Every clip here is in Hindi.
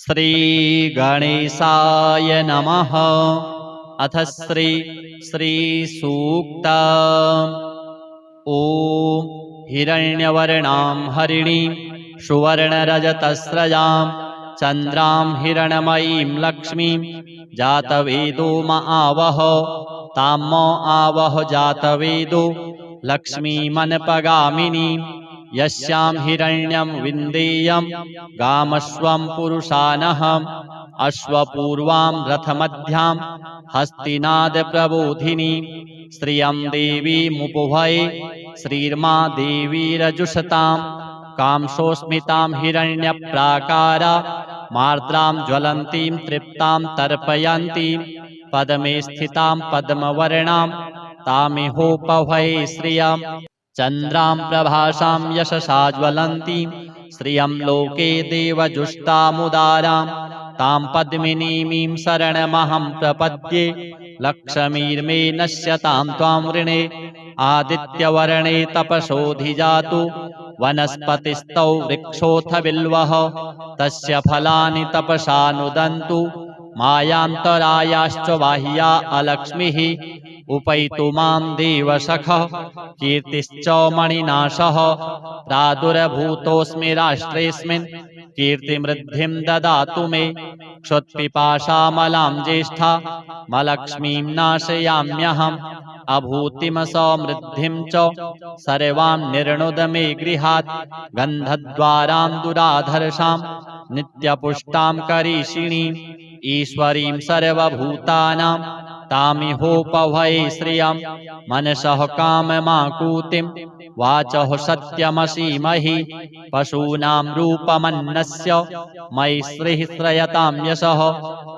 श्री गणेशाय नमः। अथ श्री सूक्त। ओम हिरण्यवर्णां हरिणीं सुवर्णरजतस्रजां चन्द्रां हिरण्मयीं लक्ष्मीं जातवेदो म आवह तां म आवह जातवेदो लक्ष्मीमनपगामिनीं यस्यां हिरण्यं विन्देयं गामस्वं पुरुषानहम् अश्वपूर्वां रथमध्यां हस्तिनादप्रबोधिनीं श्रियं देवीमुपभये श्रीर्मा देवीरजुषतां कांसोऽस्मितां हिरण्यप्राकारा मार्द्रां ज्वलन्तीं तृप्तां तर्पयन्तीं पद्मे स्थितां पद्मवर्णां तामिहोपभये श्रियं चन्द्रां प्रभासां यशसा ज्वलन्तीं श्रियं लोके देवजुष्टामुदारां तां पद्मिनीमीं शरणमहं प्रपद्ये लक्ष्मीर्मे नश्यतां त्वां वृणे आदित्यवर्णे तपसोऽधिजातु वनस्पतिस्तौ वृक्षोऽथ बिल्वः तस्य फलानि तपसा नुदन्तु मायान्तरायाश्च बाह्या अलक्ष्मीः उपैतु मां देवसखः कीर्तिश्च मणिनाशः प्रादुर्भूतोऽस्मि राष्ट्रेऽस्मिन् कीर्तिमृद्धिं ददातु मे क्षुत्पिपासामलां ज्येष्ठा मलक्ष्मीं नाशयाम्यहम् अभूतिं समृद्धिं च सर्वां निर्णुद मे गृहात् गन्धद्वारां दुराधर्षां नित्यपुष्टां करीषिणीं ईश्वरीं सर्वभूतानां तामिहोपभये श्रियं मनसः काममाकुतिं वाचः सत्यमसीमहि पशूनां रूपमन्नस्य मयि श्रीः श्रयतां यशः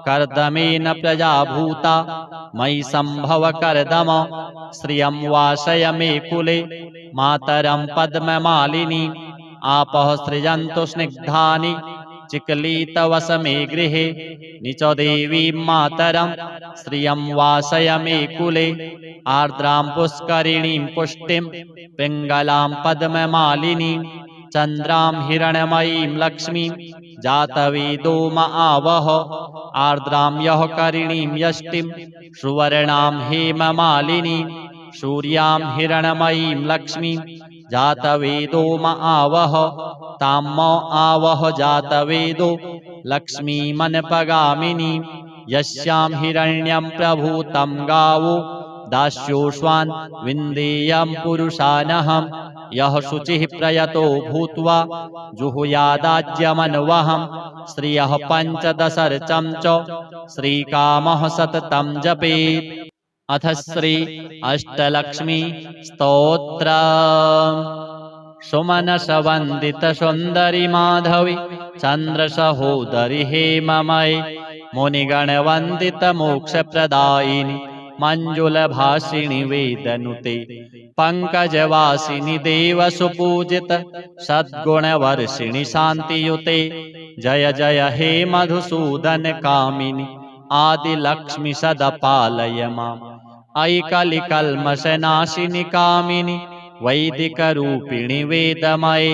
कर्दमेन प्रजाभूता मयि सम्भव कर्दम श्रियं वासय मे कुले मातरं पद्ममालिनी आपः सृजन्तु स्निग्धानि चिक्लीतवस मे गृहे निच देवीं मातरं श्रियं वासय मे कुले आर्द्रां पुष्करिणीं पुष्टिं पिङ्गलां पद्ममालिनीं चन्द्रां हिरण्मयीं लक्ष्मीं जातवेदो म आवह आर्द्रां यः करिणीं यष्टिं सुवर्णां हेममालिनीं सूर्यां हिरण्मयीं लक्ष्मीं जातवेदो म आवह तां म आवह जातवेदो लक्ष्मीमनपगामिनीं यस्यां हिरण्यं प्रभूतं गावो दास्योऽश्वान् विन्देयं पुरुषानहम् यः शुचिः प्रयतो भूत्वा जुहुयादाज्यमन्वहं श्रियः पञ्चदशर्चं च श्रीकामः सततं जपेत्। अथ श्री अष्टलक्ष्मी स्तोत्र। सुमनसवन्दित सुन्दरि माधवी चन्द्रसहोदरि हेममये मुनिगणवन्दित मोक्षप्रदायिनि मञ्जुलभाषिणि वेदनुते पङ्कजवासिनि देवसुपूजित सद्गुणवर्षिणि शान्तियुते जय जय हे मधुसूदन कामिनि आदिलक्ष्मि सदा पालय माम् अयि कलिकल्मषनाशिनि कामिनि वैदिकरूपिणि वेदमये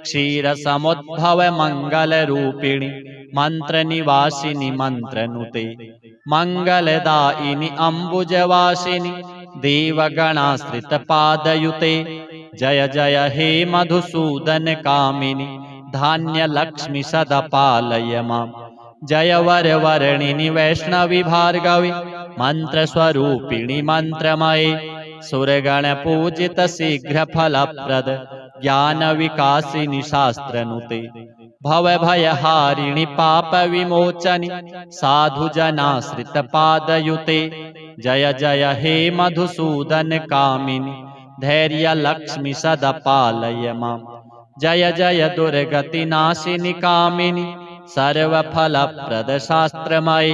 क्षीरसमुद्भव मङ्गलरूपिणि मन्त्रनिवासिनि मन्त्रनुते मङ्गलदायिनि अम्बुजवासिनि देवगणाश्रितपादयुते जय जय हे मधुसूदन कामिनि धान्यलक्ष्मि सदा पालय माम् जय वरवर्णिनि वैष्णवि भार्गवि मन्त्रस्वरूपिणि मन्त्रमये सुरगणपूजित शीघ्रफलप्रद ज्ञानविकासिनि शास्त्रनुते भवभयहारिणि पापविमोचनि साधुजनाश्रितपादयुते जय जय हे मधुसूदन कामिनि धैर्यलक्ष्मि सदा पालय माम् जय जय दुर्गतिनाशिनि कामिनि सर्वफलप्रद शास्त्रमये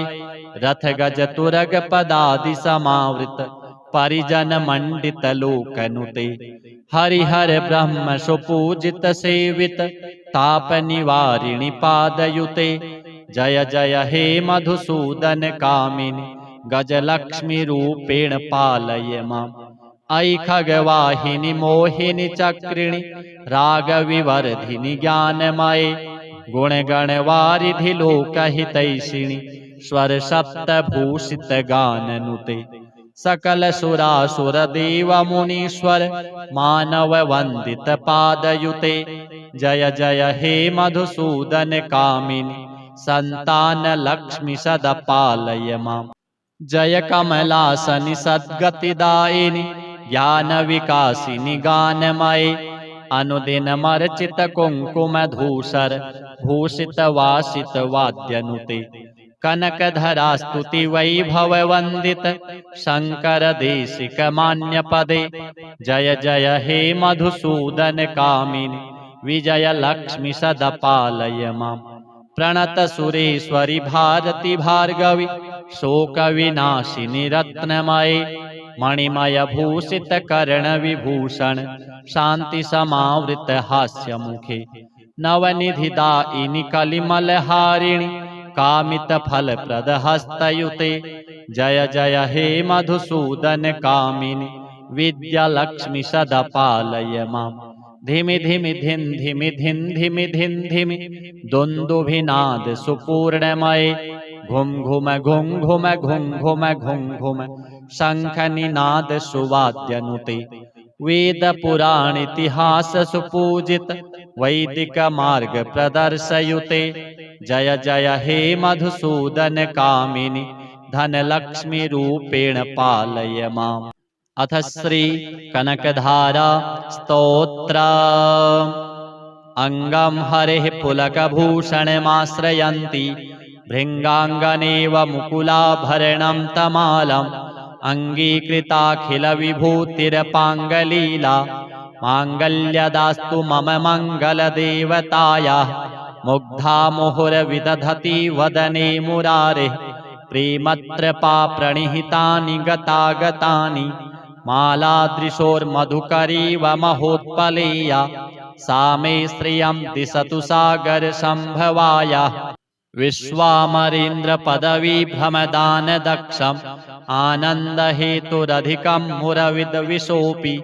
रथगजतुरगपदादि समावृत परिजनमण्डित लोकनुते हरिहर ब्रह्म सुपूजित सेवित तापनिवारिणि पादयुते जय जय हे मधुसूदन कामिनि गजलक्ष्मी रूपेण पालय माम् अयि खगवाहिनि मोहिनि चक्रिणि रागविवर्धिनि ज्ञानमये गुणगण वारिधि लोकहितैषिणि स्वर सप्तभूषित गाननुते सकल सुरासुर देव मुनीश्वर मानव वंदित पादयुते जय जय हे मधुसूदन कामिनि संतान लक्ष्मी सदा पालय माम् जय कमलासनि सद्गतिदायिनि ज्ञान विकासिनि गानमये अनुदिन मर्चित कुंकुम धूसर भूषित वासित वाद्यनुते कनकधरा स्तुति वैभव वंदित शंकर देशिक मान्य पदे जय जय हे मधुसूदन कामिनि विजय लक्ष्मी सदा पालय माम् प्रणत सुरेश्वरि भारती भार्गवी शोक विनाशिनी रत्नमये मणिमय भूषित कर्ण विभूषण शांति समावृत हास्य मुखे नवनिधि दायिनि कलिमल हारिणि कामित फल प्रद हस्तयुते जय जय हे मधुसूदन कामिनि विद्या लक्ष्मी सदा पालय माम् धिमि धिमि धिन धिमि धिन धिमि धिन धिमि दुन्दुभिनाद सुपूर्णमये घुम घुम घुम घुम घुम घुम घुम घुम शंख निनाद सुवाद्यनुते वेद पुराण इतिहास सुपूजित वैदिक मार्ग प्रदर्शयुते जय जय हे मधुसूदन कामिनि धन लक्ष्मी रूपेण पालय माम् अथ श्री कनकधारा स्तोत्र अंगम हरेः पुलकभूषणमाश्रयन्ति भृङ्गाङ्गनेव मुकुलाभरणं तमालम् अङ्गीकृताखिल विभूतिरपाङ्गलीला माङ्गल्यदास्तु मम मङ्गलदेवतायाः मुग्धा मुहुर्विदधति वदने मुरारेः प्रेमत्रपा प्रणिहितानि गतागतानि मालादृशोर्मधुकरीव महोत्पलेया सा मे श्रियं दिशतु सागर संभवाया विश्वामरेन्द्र पदवी भ्रमदान दक्षम् आनंद हेतुरधिकं मुरविद विशोपि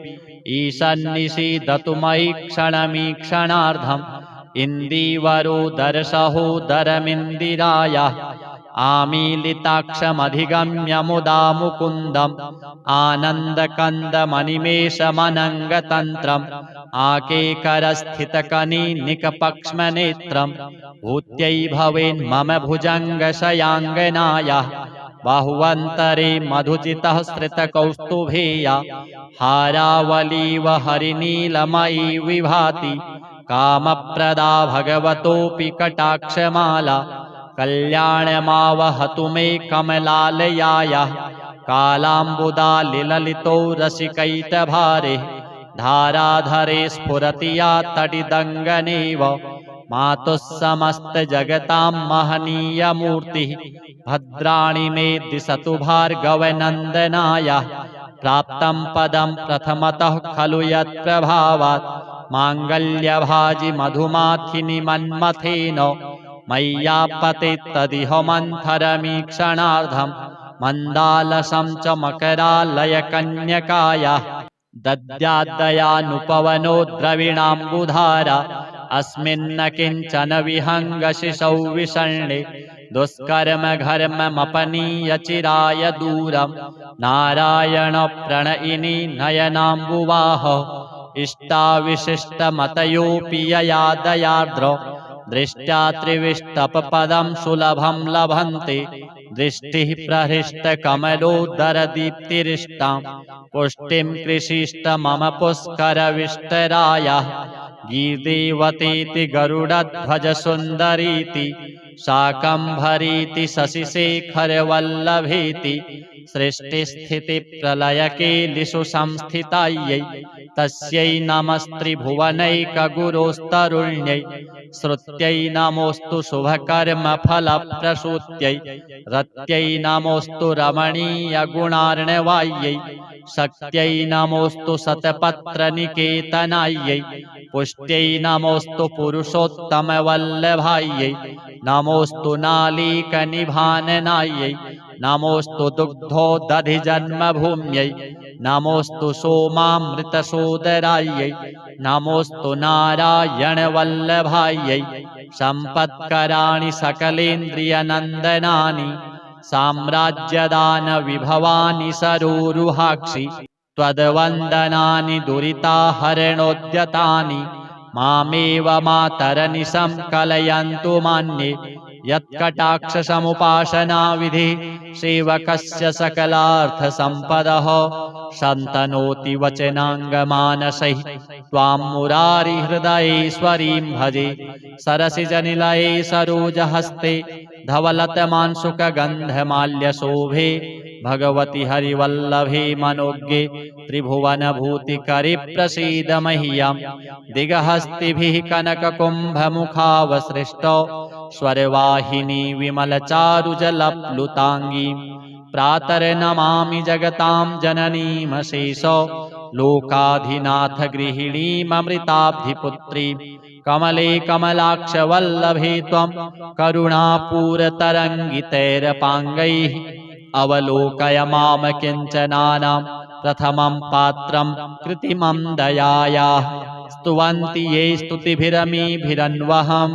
ईशन्निषीदतु मयि क्षणमीक्षणार्धम् इन्दीवरोदर सहोदरमिन्दिरायाः आमीलिताक्षमधिगम्य मुदा मुकुन्दम् आनन्दकन्दमनिमेषमनङ्गतन्त्रम् आकेकरस्थितकनीनिकपक्ष्मनेत्रम् भूत्यै भवेन्मम भुजङ्गशयाङ्गनायाः बाहुवन्तरे मधुचितः श्रितकौस्तुभेया हारावलीव हरिनीलमयी विभाति कामप्रदा भगवतोऽपि कटाक्षमाला कल्याणमावहतु मे कमलालयायाः कालाम्बुदालिललितो रसिकैटभारे धाराधरे स्फुरति या तटिदङ्गनेव मातुः समस्तजगतां महनीयमूर्तिः भद्राणि मे दिशतु भार्गवनन्दनायाः प्राप्तं पदं प्रथमतः खलु यत्प्रभावात् माङ्गल्यभाजि मधुमाथिनि मन्मथेन मय्यापते तदिह मन्थरमीक्षणार्धम् मन्दालसं च मकरालयकन्यकायाः दद्याद्दयानुपवनो द्रविणाम्बुधारा अस्मिन्न किञ्चन विहङ्गशिशौ विषण्णे दुष्कर्म घर्ममपनीय चिराय दूरम् नारायण प्रणयिनी नयनाम्बुवाह इष्टाविशिष्टमतयोऽपि यया दयार्द्र दृष्ट्या त्रिविष्टपपदं सुलभं लभन्ते दृष्टिः प्रहृष्टकमलोदरदीप्तिरिष्टां पुष्टिं कृषिष्ट मम पुष्करविष्टरायाः गीर्देवतीति गरुडध्वज सुन्दरीति शाकम्भरीति शशिशेखरवल्लभेति सृष्टिस्थितिप्रलयकेलिषु संस्थितायै तस्यै नमस्त्रिभुवनैकगुरोस्तरुण्यै श्रुत्यै नमोऽस्तु शुभकर्मफलप्रसूत्यै रत्यै नमोऽस्तु रमणीयगुणार्णवायै शक्त्यै नमोऽस्तु शतपत्रनिकेतनायै पुष्ट्यै नमोऽस्तु पुरुषोत्तमवल्लभायै नमोऽस्तु नालीकनिभाननायै नमोऽस्तु दुग्धोदधिजन्मभूम्यै नमोऽस्तु सोमामृतसोदरायै नमोऽस्तु नारायणवल्लभायै सम्पत्कराणि सकलेन्द्रियनन्दनानि साम्राज्यदानविभवानि सरोरुहाक्षि त्वद्वन्दनानि दुरिताहरणोद्यतानि मामेव मातरनिशं कलयन्तु मान्ये यत्कटाक्षसमुपासनाविधिः सेवकस्य सकलार्थसम्पदः सन्तनोति वचनाङ्गमानसैः त्वां मुरारिहृदयेश्वरीं भजे सरसिजनिलये सरोजहस्ते धवलतमांसुकगन्धमाल्यशोभे भगवति हरिवल्लभे मनोज्ञे त्रिभुवनभूतिकरे प्रसीद मह्यं दिगहस्तिभिः कनककुम्भमुखावसृष्टौ स्वरवाहिनी विमलचारुजलप्लुताङ्गीं प्रातर्नमामि जगतां जननीमशेषौ लोकाधिनाथ गृहिणीममृताब्धिपुत्रीं कमले कमलाक्षवल्लभे त्वं करुणापूरतरङ्गितैरपाङ्गैः अवलोकय माम किञ्चनानां प्रथमं पात्रं कृत्रिमं दयायाः स्तुवन्ति ये स्तुतिभिरमीभिरन्वहं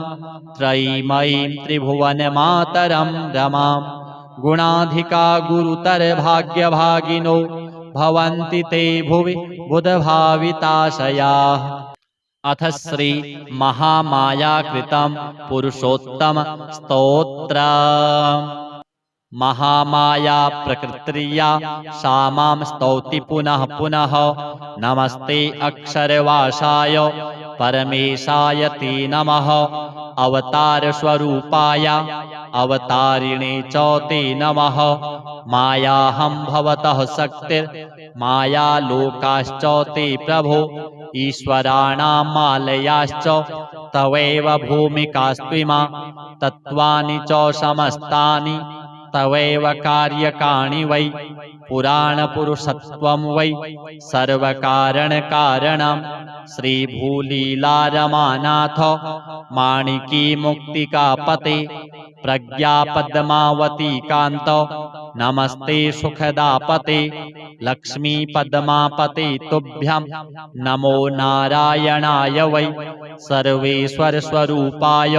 त्रयीमयीं त्रिभुवनमातरं रमां गुणाधिका गुरुतरभाग्यभागिनो भवन्ति ते भुवि बुधभाविताशयाः। अथ श्री महामायाकृतं पुरुषोत्तम स्तोत्रम्। महामाया प्रकृत्या सा मां स्तौति पुनः पुनः नमस्ते अक्षरवासाय परमेशाय ते नमः अवतारस्वरूपाय अवतारिणे च ते नमः मायाहं भवतः शक्तिर्मायालोकाश्च ते प्रभो ईश्वराणां मालयाश्च तवैव भूमिकास्त्विमा तत्त्वानि च समस्तानि तवैव कार्यकाणि वै पुराणपुरुषत्वं वै सर्वकारणकारणं श्रीभूलीलारमानाथ माणिकीमुक्तिकापते प्रज्ञापद्मावती कान्त नमस्ते सुखदापते लक्ष्मीपद्मापते तुभ्यं नमो नारायणाय वै सर्वेश्वरस्वरूपाय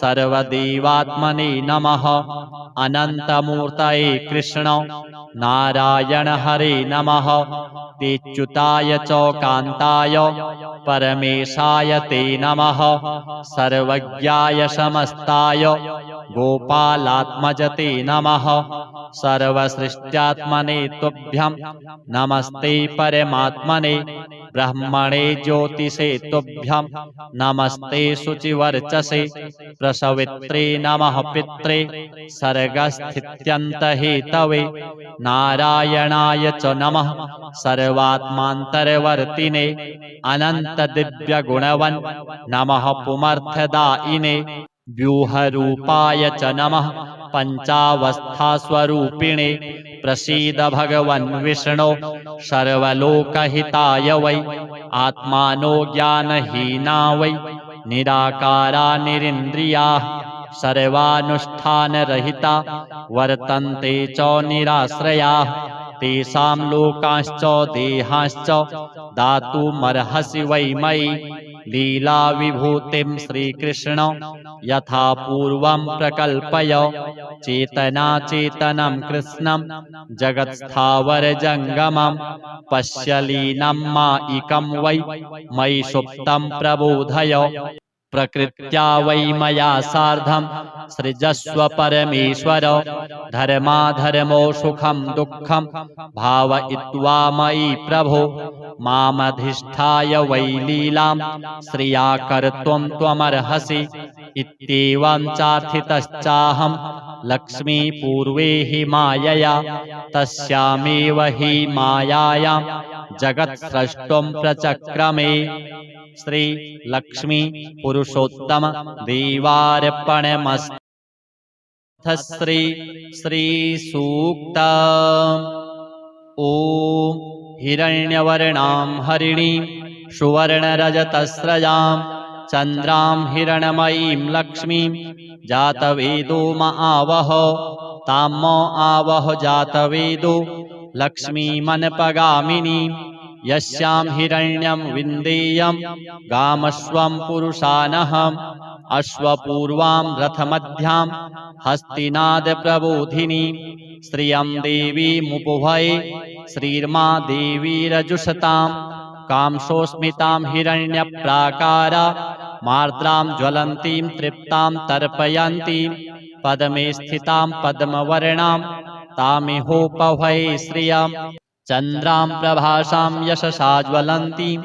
सर्वदेवात्मने नमः अनन्तमूर्तये कृष्ण नारायण हरे नमः तेच्युताय च कान्ताय परमेशाय ते नमः सर्वज्ञाय समस्ताय गोपालात्मज ते नमः सर्वसृष्ट्यात्मने तुभ्यं नमस्ते परमात्मने ब्रह्मणे ज्योतिषे तुभ्यं नमस्ते शुचिवर्चसे प्रसवित्रे नमः पित्रे सर्गस्थित्यन्तहेतवे नारायणाय च नमः सर्वात्मान्तरवर्तिने अनन्तदिव्यगुणवन् नमः पुमर्थदायिने व्यूहरूपाय च नमः पञ्चावस्थास्वरूपिणे प्रसीद भगवन् विष्णो सर्वलोकहिताय वै आत्मानो ज्ञानहीना वै निराकारा निरिन्द्रियाः सर्वानुष्ठानरहिता वर्तन्ते च निराश्रयाः तेषां लोकांश्च देहांश्च दातुमर्हसि वै मयि लीला विभूतिं श्रीकृष्ण यथा पूर्वं प्रकल्पय चेतनाचेतनं कृष्णं जगत्स्थावरजङ्गमं पश्य लीनं मायिकं वै मयि सुप्तं प्रबोधय प्रकृत्या वै मया सार्धं सृजस्व परमेश्वर धर्माधर्मो सुखं दुःखं भावयित्वा मयि प्रभो मामधिष्ठाय वै लीलां श्रिया कर्तुं त्वमर्हसि इत्येवं चार्थितश्चाहं लक्ष्मी पूर्वे हि मायया तस्यामेव हि मायायां जगत्स्रष्टुं प्रचक्रमे। श्री लक्ष्मी पुरुषोत्तम देवार्पणमस्तु। श्री श्री सूक्त। ओम हिरण्यवर्णां हरिणीं सुवर्णरजतस्रजां चन्द्रां हिरणमयीं लक्ष्मीं जातवेदो म आवह तां म आवह जातवेदो लक्ष्मीमनपगामिनीं यस्यां हिरण्यं विन्देयं गामश्वं पुरुषानहम् अश्वपूर्वां रथमध्यां हस्तिनादप्रबोधिनी श्रियं देवीमुपभये श्रीर्मा देवीरजुषतां कांसोऽस्मितां हिरण्यप्राकारा मार्द्रां ज्वलन्तीं तृप्तां तर्पयन्तीं पद्मे स्थितां पद्मवर्णां तामिहोपभये श्रियं चन्द्रां प्रभासां यशसा ज्वलन्तीं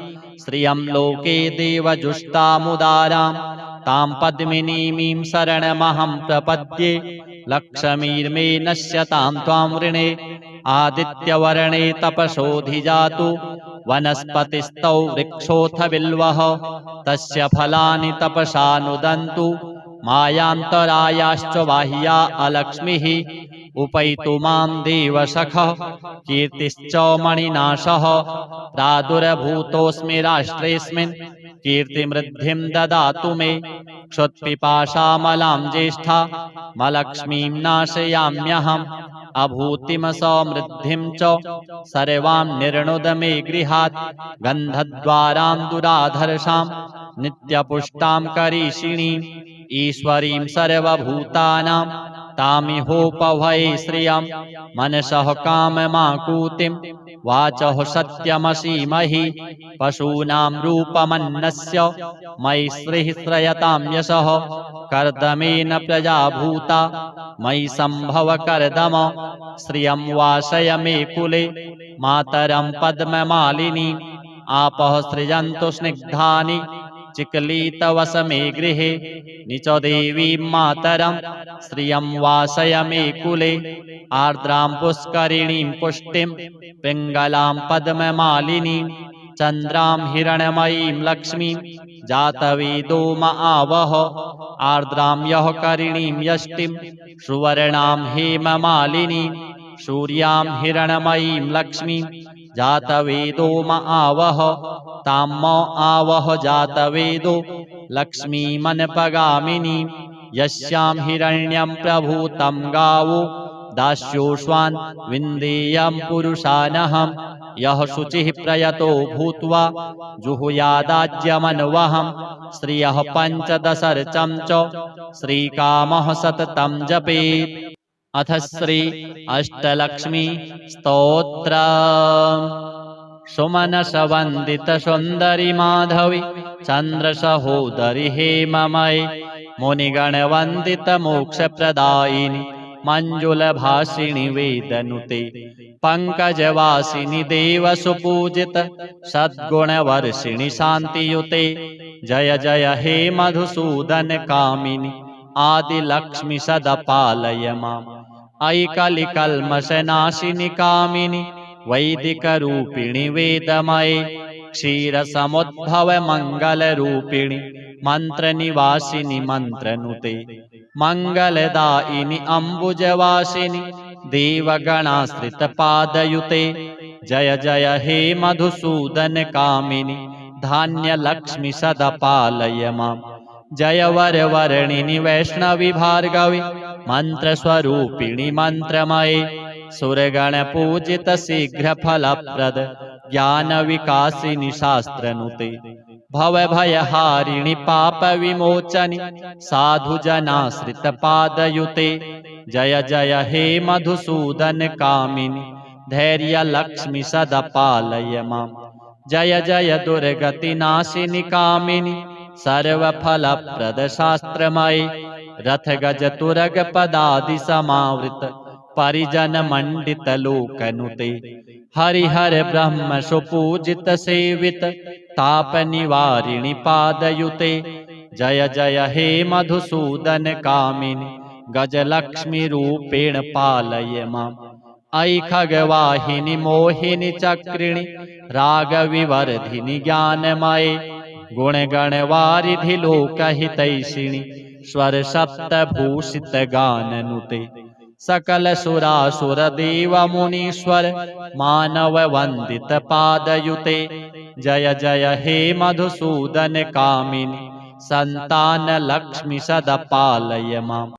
श्रियं लोके देवजुष्टामुदारां तां पद्मिनीमीं शरणमहं प्रपद्ये लक्ष्मीर्मे नश्यतां त्वां वृणे आदित्यवर्णे तपसोऽधिजातु वनस्पतिस्तौ वृक्षोऽथ बिल्वः तस्य फलानि तपसा नुदन्तु मायान्तरायाश्च बाह्या अलक्ष्मीः उपैतु मां देवसखः कीर्तिश्च मणिनाशः प्रादुर्भूतोऽस्मि राष्ट्रेऽस्मिन् कीर्तिमृद्धिं ददातु मे क्षुत्पिपासामलां ज्येष्ठा मलक्ष्मीं नाशयाम्यहम् अभूतिं समृद्धिं च सर्वां निर्णुद मे गृहात् गन्धद्वारां दुराधर्षां नित्यपुष्टां करीषिणीम् ईश्वरीं सर्वभूतानां तामिहोपभये श्रियं मनसः काममाकुतिं वाचः सत्यमसीमहि पशूनां रूपमन्नस्य मयि श्रीः श्रयतां यशः कर्दमेन प्रजाभूता मयि सम्भव कर्दम श्रियं वासय मे कुले मातरं पद्ममालिनीम् आपः सृजन्तु स्निग्धानि चिक्लीतवस मे गृहे निच देवीं मातरं श्रियं वासय मे कुले आर्द्रां पुष्करिणीं पुष्टिं पिङ्गलां पद्ममालिनीं चन्द्रां हिरण्मयीं लक्ष्मीं जातवेदो म आवह आर्द्रां यः करिणीं यष्टिं सुवर्णां हेममालिनीं सूर्यां हिरण्मयीं लक्ष्मीं जातवेदो म आवह तां म आवह जातवेदो लक्ष्मीमनपगामिनीं यस्यां हिरण्यं प्रभूतं गावो दास्योऽश्वान् विन्देयं पुरुषानहम् यः शुचिः प्रयतो भूत्वा जुहुयादाज्यमन्वहं श्रियः पञ्चदशर्चं च श्रीकामः सततं जपेत्। अथ श्री अष्टलक्ष्मी स्तोत्र। सुमनसवन्दित सुन्दरि माधवी चन्द्रसहोदरि हेममये मुनिगणवन्दित मोक्षप्रदायिनि मञ्जुलभासिनि वेदनुते पङ्कजवासिनि देवसुपूजित सद्गुणवर्षिणि शान्तियुते जय जय हे मधुसूदन कामिनि आदिलक्ष्मि सदा पालय माम् अयि कलिकल्मषनाशिनि कामिनि वैदिकरूपिणि वेदमये क्षीरसमुद्भव मङ्गलरूपिणि मन्त्रनिवासिनि मन्त्रनुते मङ्गलदायिनि अम्बुजवासिनि देवगणाश्रितपादयुते जय जय हे मधुसूदन कामिनि धान्यलक्ष्मि सदा पालय माम् जय वरवर्णिनि वैष्णवि भार्गवि मन्त्रस्वरूपिणि मन्त्रमये सुरगणपूजित शीघ्रफलप्रद ज्ञानविकासिनि शास्त्रनुते भवभयहारिणि पापविमोचनि साधुजनाश्रितपादयुते जय जय हे मधुसूदन कामिनि धैर्यलक्ष्मि सदा पालय माम् जय जय दुर्गतिनाशिनि कामिनि सर्वफलप्रद शास्त्रमये रथगजतुरग पदादि समावृत परिजन मंडित लोकनुते हरिहर ब्रह्म सुपूजित सेवित ताप निवारिणि पादयुते जय जय हे मधुसूदन कामिनि गजलक्ष्मी रूपेण पालय माम् अयि खगवाहिनि मोहिनि चक्रिणि रागविवर्धिनि ज्ञानमये गुणगणवारिधि लोकहितैषिणि स्वर सप्तभूषित गाननुते सकल सुरासुर देव मुनीश्वर मानव वंदित पादयुते जय जय हे मधुसूदन कामिनि संतान लक्ष्मी सदा पालय माम्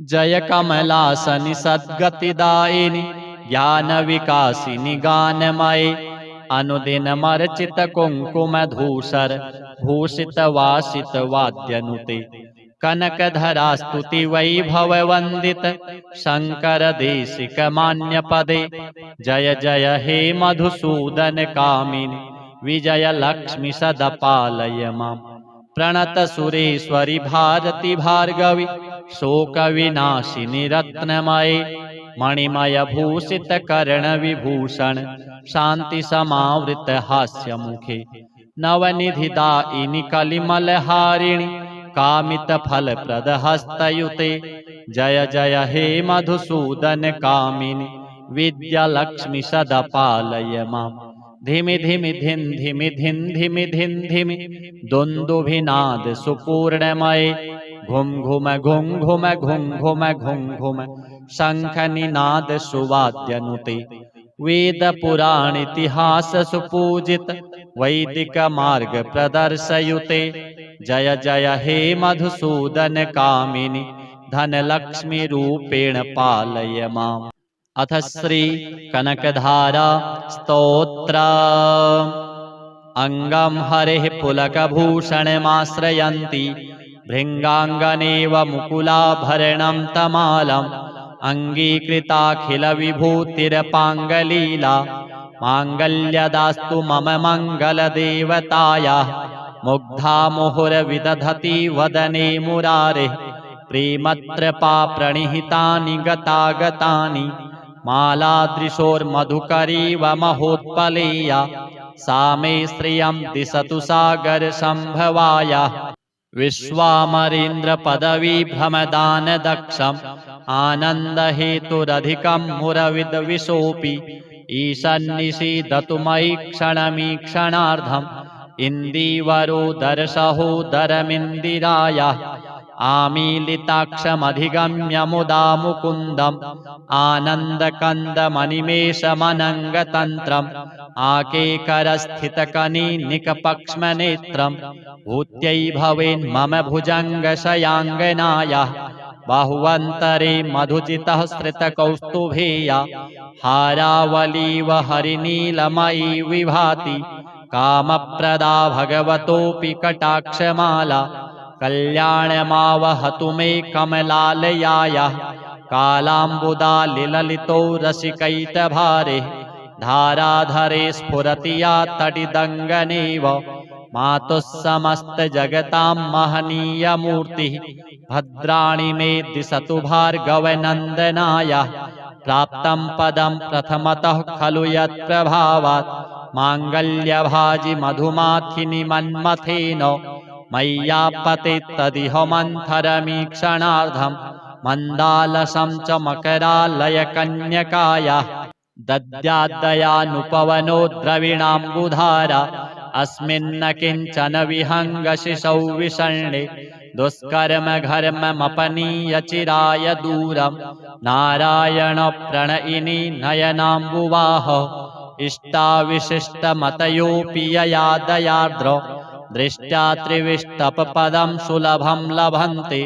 जय कमलासनि सद्गतिदायिनि ज्ञान विकासिनि गानमये अनुदिनमर्चित कुंकुम धूसर भूषित वासित वाद्यनुते कनकधरा स्तुति वैभव वंदित शंकर देशिक मान्य पदे जय जय हे मधुसूदन कामिनि विजय लक्ष्मी सदा पालय माम् प्रणत सुरेश्वरि भारती भार्गवी शोक विनाशिनी रत्नमये मणिमय भूषित कर्ण विभूषण शांति समावृत हास्य मुखे नवनिधि दायिनी कलिमल हारिणी कामित फल प्रद हस्तयुते जय जय हे मधुसूदन कामिनि विद्या लक्ष्मी सदा पालय माम् धिमि धिमि धिन धिमि धिन धिमि धिन धिमि दुन्दुभिनाद सुपूर्णमये घुम घुम घुम घुम घुम घुम घुम घुम शंख निनाद सुवाद्यनुते वेद पुराण इतिहास सुपूजित वैदिक मार्ग प्रदर्शयुते जय जय हे मधुसूदन कामिनि धन लक्ष्मी रूपेण पालय माम् अथ श्री कनकधारा स्तोत्र अंगम हरेः पुलकभूषणमाश्रयन्ति भृङ्गाङ्गनेव मुकुलाभरणं तमालम् अंगीकृताखिल विभूतिरपाङ्गलीला माङ्गल्यदास्तु मम मङ्गलदेवतायाः मुग्धा मुहुर्विदधति वदने मुरारेः प्रेमत्रपा प्रणिहितानि गतागतानि मालादृशोर्मधुकरीव महोत्पलेया सा मे श्रियं दिशतु सागर संभवाया विश्वामरेन्द्र पदवी भ्रमदान दक्षम आनंद हेतुरधिकं मुरविद विशोपि ईशन्निषीदतु मयि क्षणमीक्षणार्धम् इन्दीवरो दर्शहोदरमिन्दिरायाः आमीलिताक्षमधिगम्य मुदा मुकुन्दम् आनन्दकन्दमनिमेषमनङ्गतन्त्रम् आकेकरस्थितकनीनिकपक्ष्मनेत्रम् भूत्यै भवेन्मम भुजङ्गशयाङ्गनायाः बाहुवन्तरे मधुचितः श्रितकौस्तुभेया हारावलीव हरिनीलमयी विभाति कामप्रदा भगवतोऽपि कटाक्षमाला कल्याणमावहतु मे कमलालयायाः कालाम्बुदालिललितो रसिकैटभारे धाराधरे स्फुरति या तटिदङ्गनेव मातुः समस्तजगतां महनीयमूर्तिः भद्राणि मे दिशतु भार्गवनन्दनायाः प्राप्तं पदं प्रथमतः खलु यत्प्रभावात् माङ्गल्यभाजि मधुमाथिनि मन्मथेन मय्यापते तदिह मन्थरमीक्षणार्धम् मन्दालसं च मकरालयकन्यकायाः दद्याद्दयानुपवनो द्रविणाम्बुधारा अस्मिन्न किञ्चन विहङ्गशिशौ विषण्णे दुष्कर्म घर्ममपनीय चिराय दूरम् नारायण प्रणयिनी नयनाम्बुवाह इष्टाविशिष्टमतयोऽपि यया दयार्द्र दृष्ट्या त्रिविष्टपपदं सुलभं लभन्ते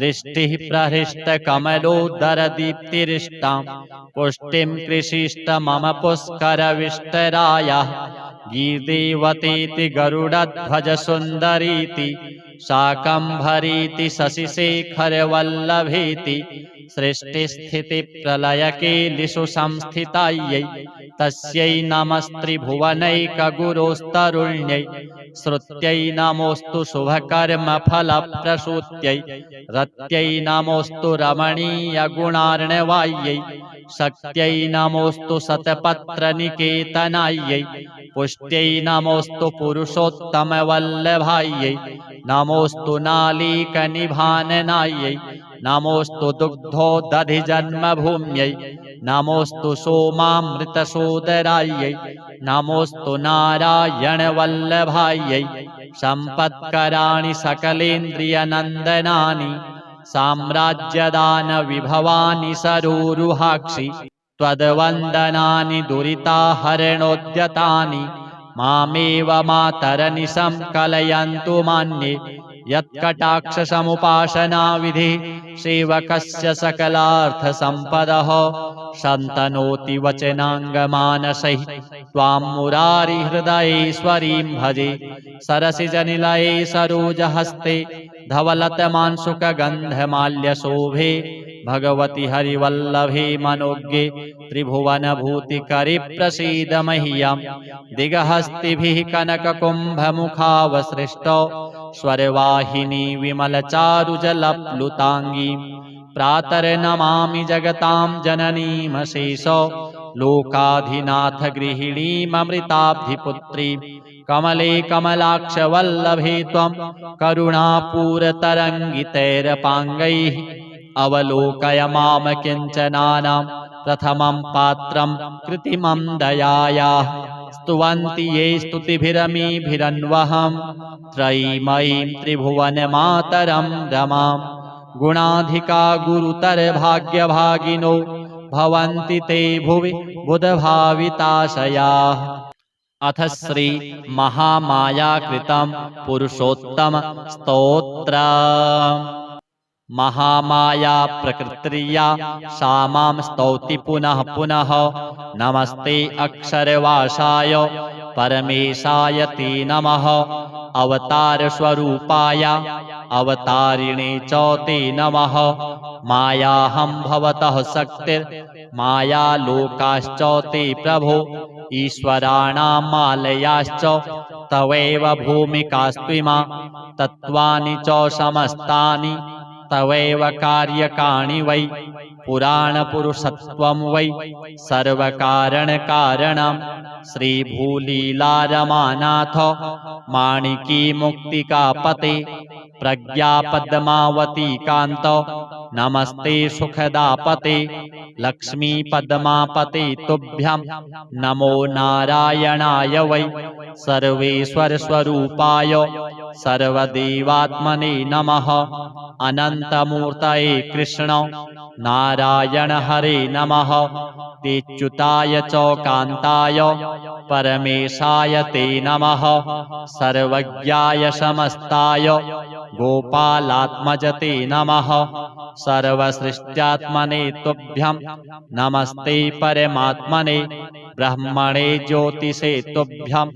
दृष्टिः प्रहृष्टकमलोदरदीप्तिरिष्टां पुष्टिं कृषिष्ट मम पुष्करविष्टरायाः गीर्देवतीति गरुडध्वजसुन्दरीति शाकम्भरीति शशिशेखरवल्लभेति सृष्टिस्थितिप्रलयकेलिषु संस्थितायै तस्यै नमस्त्रिभुवनैकगुरोस्तरुण्यै श्रुत्यै नमोऽस्तु शुभकर्मफलप्रसूत्यै रत्यै नमोऽस्तु रमणीयगुणार्णवायै शक्त्यै नमोऽस्तु शतपत्रनिकेतनायै पुष्ट्यै नमोऽस्तु पुरुषोत्तमवल्लभायै नमोऽस्तु नालीकनिभाननायै नमोऽस्तु दुग्धोदधिजन्मभूम्यै नमोऽस्तु सोमामृतसोदरायै नमोऽस्तु नारायणवल्लभायै सम्पत्कराणि सकलेन्द्रियनन्दनानि साम्राज्यदानविभवानि सरोरुहाक्षि त्वद्वन्दनानि दुरिताहरणोद्यतानि मामेव मातरनिशं कलयन्तु मान्ये यत्कटाक्षसमुपासनाविधिः सेवकस्य सकलार्थसम्पदः शन्तनोति वचनाङ्गमानसैः त्वां मुरारिहृदयेश्वरीं भजे सरसिजनिलये सरोजहस्ते धवलतमांशुकगन्धमाल्यशोभे भगवति हरिवल्लभे मनोज्ञे त्रिभुवनभूतिकरे प्रसीद मह्यं दिगहस्तिभिः कनककुम्भमुखावसृष्टौ स्वरवाहिनी विमलचारुजलप्लुताङ्गीं प्रातर्नमामि जगतां जननीमशेषौ लोकाधिनाथ गृहिणीममृताब्धिपुत्रीं कमले कमलाक्षवल्लभे त्वं करुणापूरतरङ्गितैरपाङ्गैः अवलोकय माम किञ्चनानां प्रथमं पात्रं कृतिमं दयायाः स्तुवन्ति ये स्तुतिभिरमीभिरन्वहं त्रयीमयीं त्रिभुवनमातरं रमां गुणाधिका गुरुतरभाग्यभागिनो भवन्ति ते भुवि बुधभाविताशयाः। अथ श्री महामायाकृतं पुरुषोत्तम स्तोत्रम्। महामाया प्रकृत्या सा मां स्तौति पुनः पुनः नमस्ते अक्षरवासाय परमेशाय ते नमः अवतारस्वरूपाय अवतारिणे च ते नमः मायाहं भवतः शक्तिर्मायालोकाश्च ते प्रभो ईश्वराणां मालयाश्च तवैव भूमिकास्त्विमा तत्त्वानि च समस्तानि तवैव कार्यकाणि वै पुराणपुरुषत्वं वै सर्वकारणकारणं श्रीभूलीलारमानाथ माणिकी मुक्तिकापते प्रज्ञापद्मावती कान्त नमस्ते सुखदापते लक्ष्मीपद्मापते तुभ्यं नमो नारायणाय वै सर्वेश्वरस्वरूपाय सर्वदेवात्मने नमः अनन्तमूर्तये कृष्ण नारायण हरे नमः तेच्युताय च कान्ताय परमेशाय ते नमः सर्वज्ञाय समस्ताय गोपालात्मज ते नमः सर्वसृष्ट्यात्मने तुभ्यं नमस्ते परमात्मने ब्रह्मणे ज्योतिषे तुभ्यं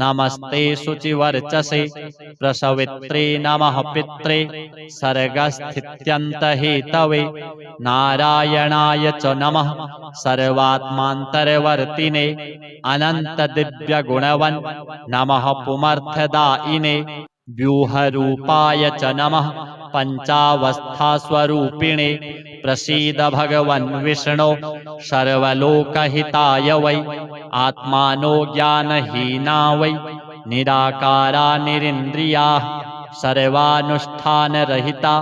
नमस्ते शुचिवर्चसे प्रसवित्रे नमः पित्रे सर्गस्थित्यन्तहेतवे नारायणाय च नमः सर्वात्मान्तरवर्तिने अनन्तदिव्यगुणवन् नमः पुमर्थदायिने व्यूहरूपाय च नमः पञ्चावस्थास्वरूपिणे प्रसीद भगवन् विष्णो सर्वलोकहिताय वै आत्मानो ज्ञानहीना वै निराकारा निरिन्द्रियाः सर्वानुष्ठानरहिता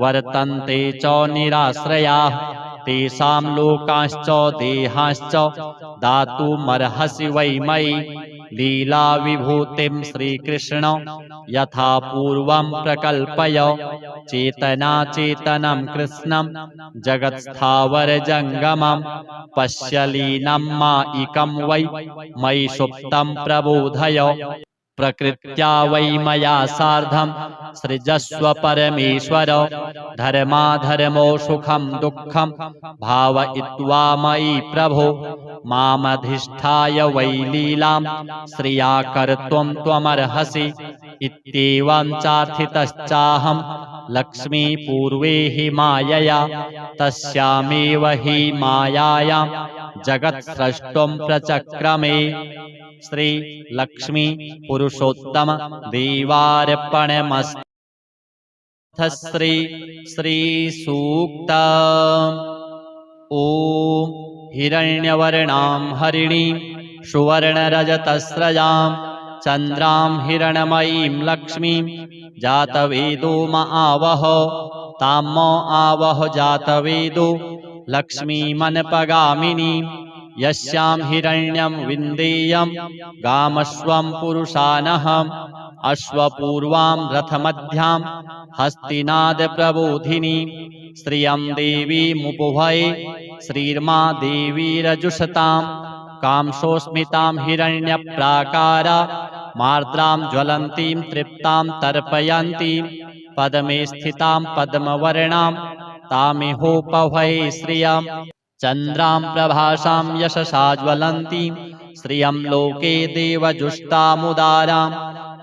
वर्तन्ते च निराश्रयाः तेषां लोकांश्च देहांश्च दातुमर्हसि वै मयि लीला विभूतिं श्रीकृष्ण यथा पूर्वं प्रकल्पय चेतनाचेतनं कृष्णं जगत्स्थावरजङ्गमं पश्य लीनं मायिकं वै मयि सुप्तं प्रबोधय प्रकृत्या वै मया सार्धं सृजस्व परमेश्वर धर्माधर्मो सुखं दुःखं भावयित्वा मयि प्रभो मामधिष्ठाय वै लीलां श्रिया कर्तुं त्वमर्हसि इत्येवं चार्थितश्चाहं लक्ष्मीपूर्वे हि मायया तस्यामेव हि मायायां जगत्स्रष्टुं प्रचक्रमे। श्री लक्ष्मी पुरुषोत्तम देवार्पणमस्तु। श्री श्री सूक्त। ओम हिरण्यवर्णां हरिणीं सुवर्णरजतस्रजां चन्द्रां हिरणमयीं लक्ष्मीं जातवेदो म आवह तां म आवह जातवेदो लक्ष्मीमनपगामिनीं यस्यां हिरण्यं विन्देयं गामस्वं पुरुषानहम् अश्वपूर्वां रथमध्यां हस्तिनादप्रबोधिनीं श्रियं देवीमुपभये श्रीर्मा देवीरजुषतां कांसोऽस्मितां हिरण्यप्राकारा मार्द्रां ज्वलन्तीं तृप्तां तर्पयन्तीं पद्मे स्थितां पद्मवर्णां तामिहोपभये श्रियं चन्द्रां प्रभासां यशसा ज्वलन्तीं श्रियं लोके देवजुष्टामुदारां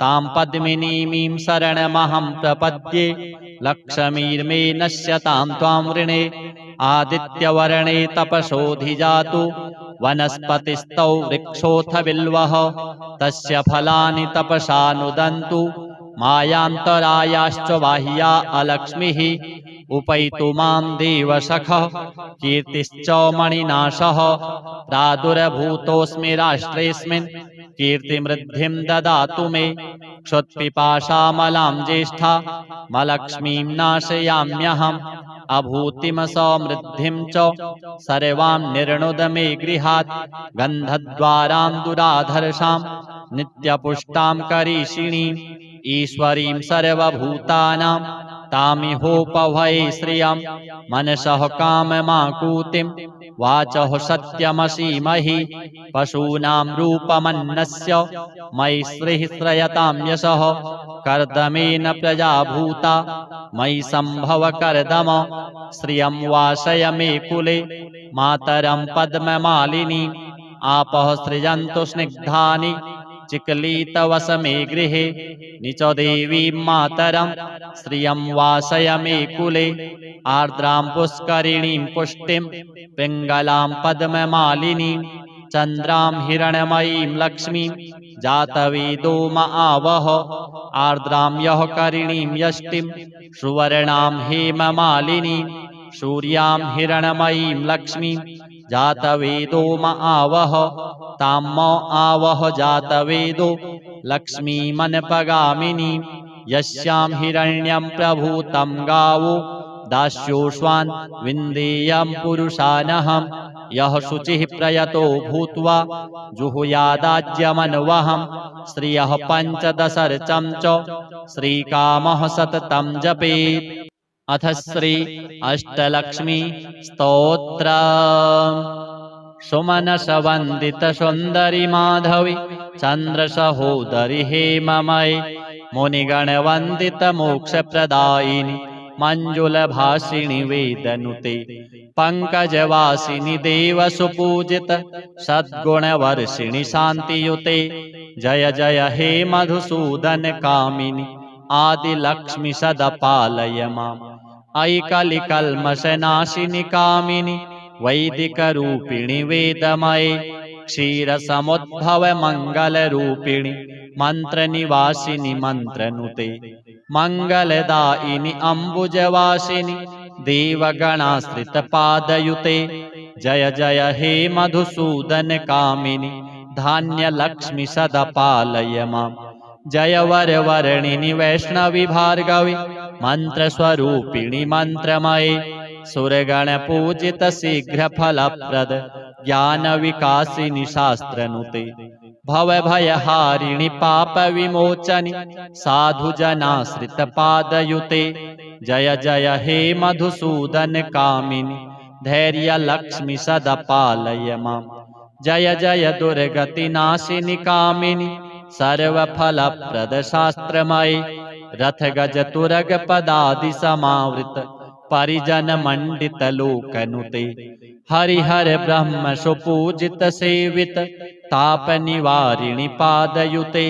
तां पद्मिनीमीं शरणमहं प्रपद्ये लक्ष्मीर्मे नश्यतां त्वां ऋणे आदित्यवर्णे तपसोऽधिजातु वनस्पतिस्तौ वृक्षोऽथ बिल्वः तस्य फलानि तपसा नुदन्तु मायान्तरायाश्च बाह्या अलक्ष्मीः उपैतु मां देवसखः कीर्तिश्च मणिनाशः प्रादुर्भूतोऽस्मि राष्ट्रेऽस्मिन् कीर्तिमृद्धिं ददातु मे क्षुत्पिपासामलां ज्येष्ठा मलक्ष्मीं नाशयाम्यहम् अभूतिं समृद्धिं च सर्वां निर्णुद मे गृहात् गन्धद्वारां दुराधर्षां नित्यपुष्टां करीषिणीम् ईश्वरीं सर्वभूतानां तामिहोपभये श्रियं मनसः काममाकुतिं वाचः सत्यमसीमहि पशूनां रूपमन्नस्य मयि श्रीः श्रयतां यशः कर्दमेन प्रजाभूता मयि सम्भव कर्दम श्रियं वासय मे कुले मातरं पद्ममालिनीम् आपः सृजन्तु स्निग्धानि चिक्लीतवस मे गृहे निच देवीं मातरं श्रियं वासय मे कुले आर्द्रां पुष्करिणीं पुष्टिं पिङ्गलां पद्ममालिनीं चन्द्रां हिरण्मयीं लक्ष्मीं जातवेदो म आवह आर्द्रां यः करिणीं यष्टिं सुवर्णां हेममालिनीं सूर्यां हिरण्मयीं लक्ष्मीं जातवेदो म आवह तां म आवह जातवेदो लक्ष्मीमनपगामिनीं यस्यां हिरण्यं प्रभूतं गावो दास्योष्वान् विन्देयं पुरुषानहं यः शुचिः प्रयतो भूत्वा जुहुयादाज्यमन्वहं श्रियः पञ्चदशर्चं च श्रीकामः सततं जपेत्। अथ श्री अष्टलक्ष्मी स्तोत्रम्। सुमनसवन्दित सुन्दरि माधवी चन्द्रसहोदरि हेममये मुनिगणवन्दित मोक्षप्रदायिनि मञ्जुलभासिनि वेदनुते पङ्कजवासिनि देवसुपूजित सद्गुणवर्षिणि शान्तियुते जय जय हे मधुसूदन कामिनि आदिलक्ष्मि सदा पालय माम् अयि कलिकल्मषनाशिनि कामिनि वैदिकरूपिणि वेदमये क्षीरसमुद्भव मङ्गलरूपिणि मन्त्रनिवासिनि मन्त्रनुते मङ्गलदायिनि अम्बुजवासिनि देवगणाश्रितपादयुते जय जय हे मधुसूदन कामिनि धान्यलक्ष्मि सदा पालय माम् जय वरवर्णिनि वैष्णवि भार्गवि मन्त्रस्वरूपिणि मन्त्रमये सुरगणपूजित शीघ्रफलप्रद ज्ञानविकासिनि शास्त्रनुते भवभयहारिणि पापविमोचनि साधुजनाश्रितपादयुते जय जय हे मधुसूदन कामिनि धैर्यलक्ष्मि सदा पालय माम् जय जय दुर्गतिनाशिनि कामिनि सर्वफलप्रद शास्त्रमये रथगजतुरग पदादि समावृत परिजन मंडित लोकनुते हरिहर ब्रह्म सुपूजित सेवित ताप निवारिणि पादयुते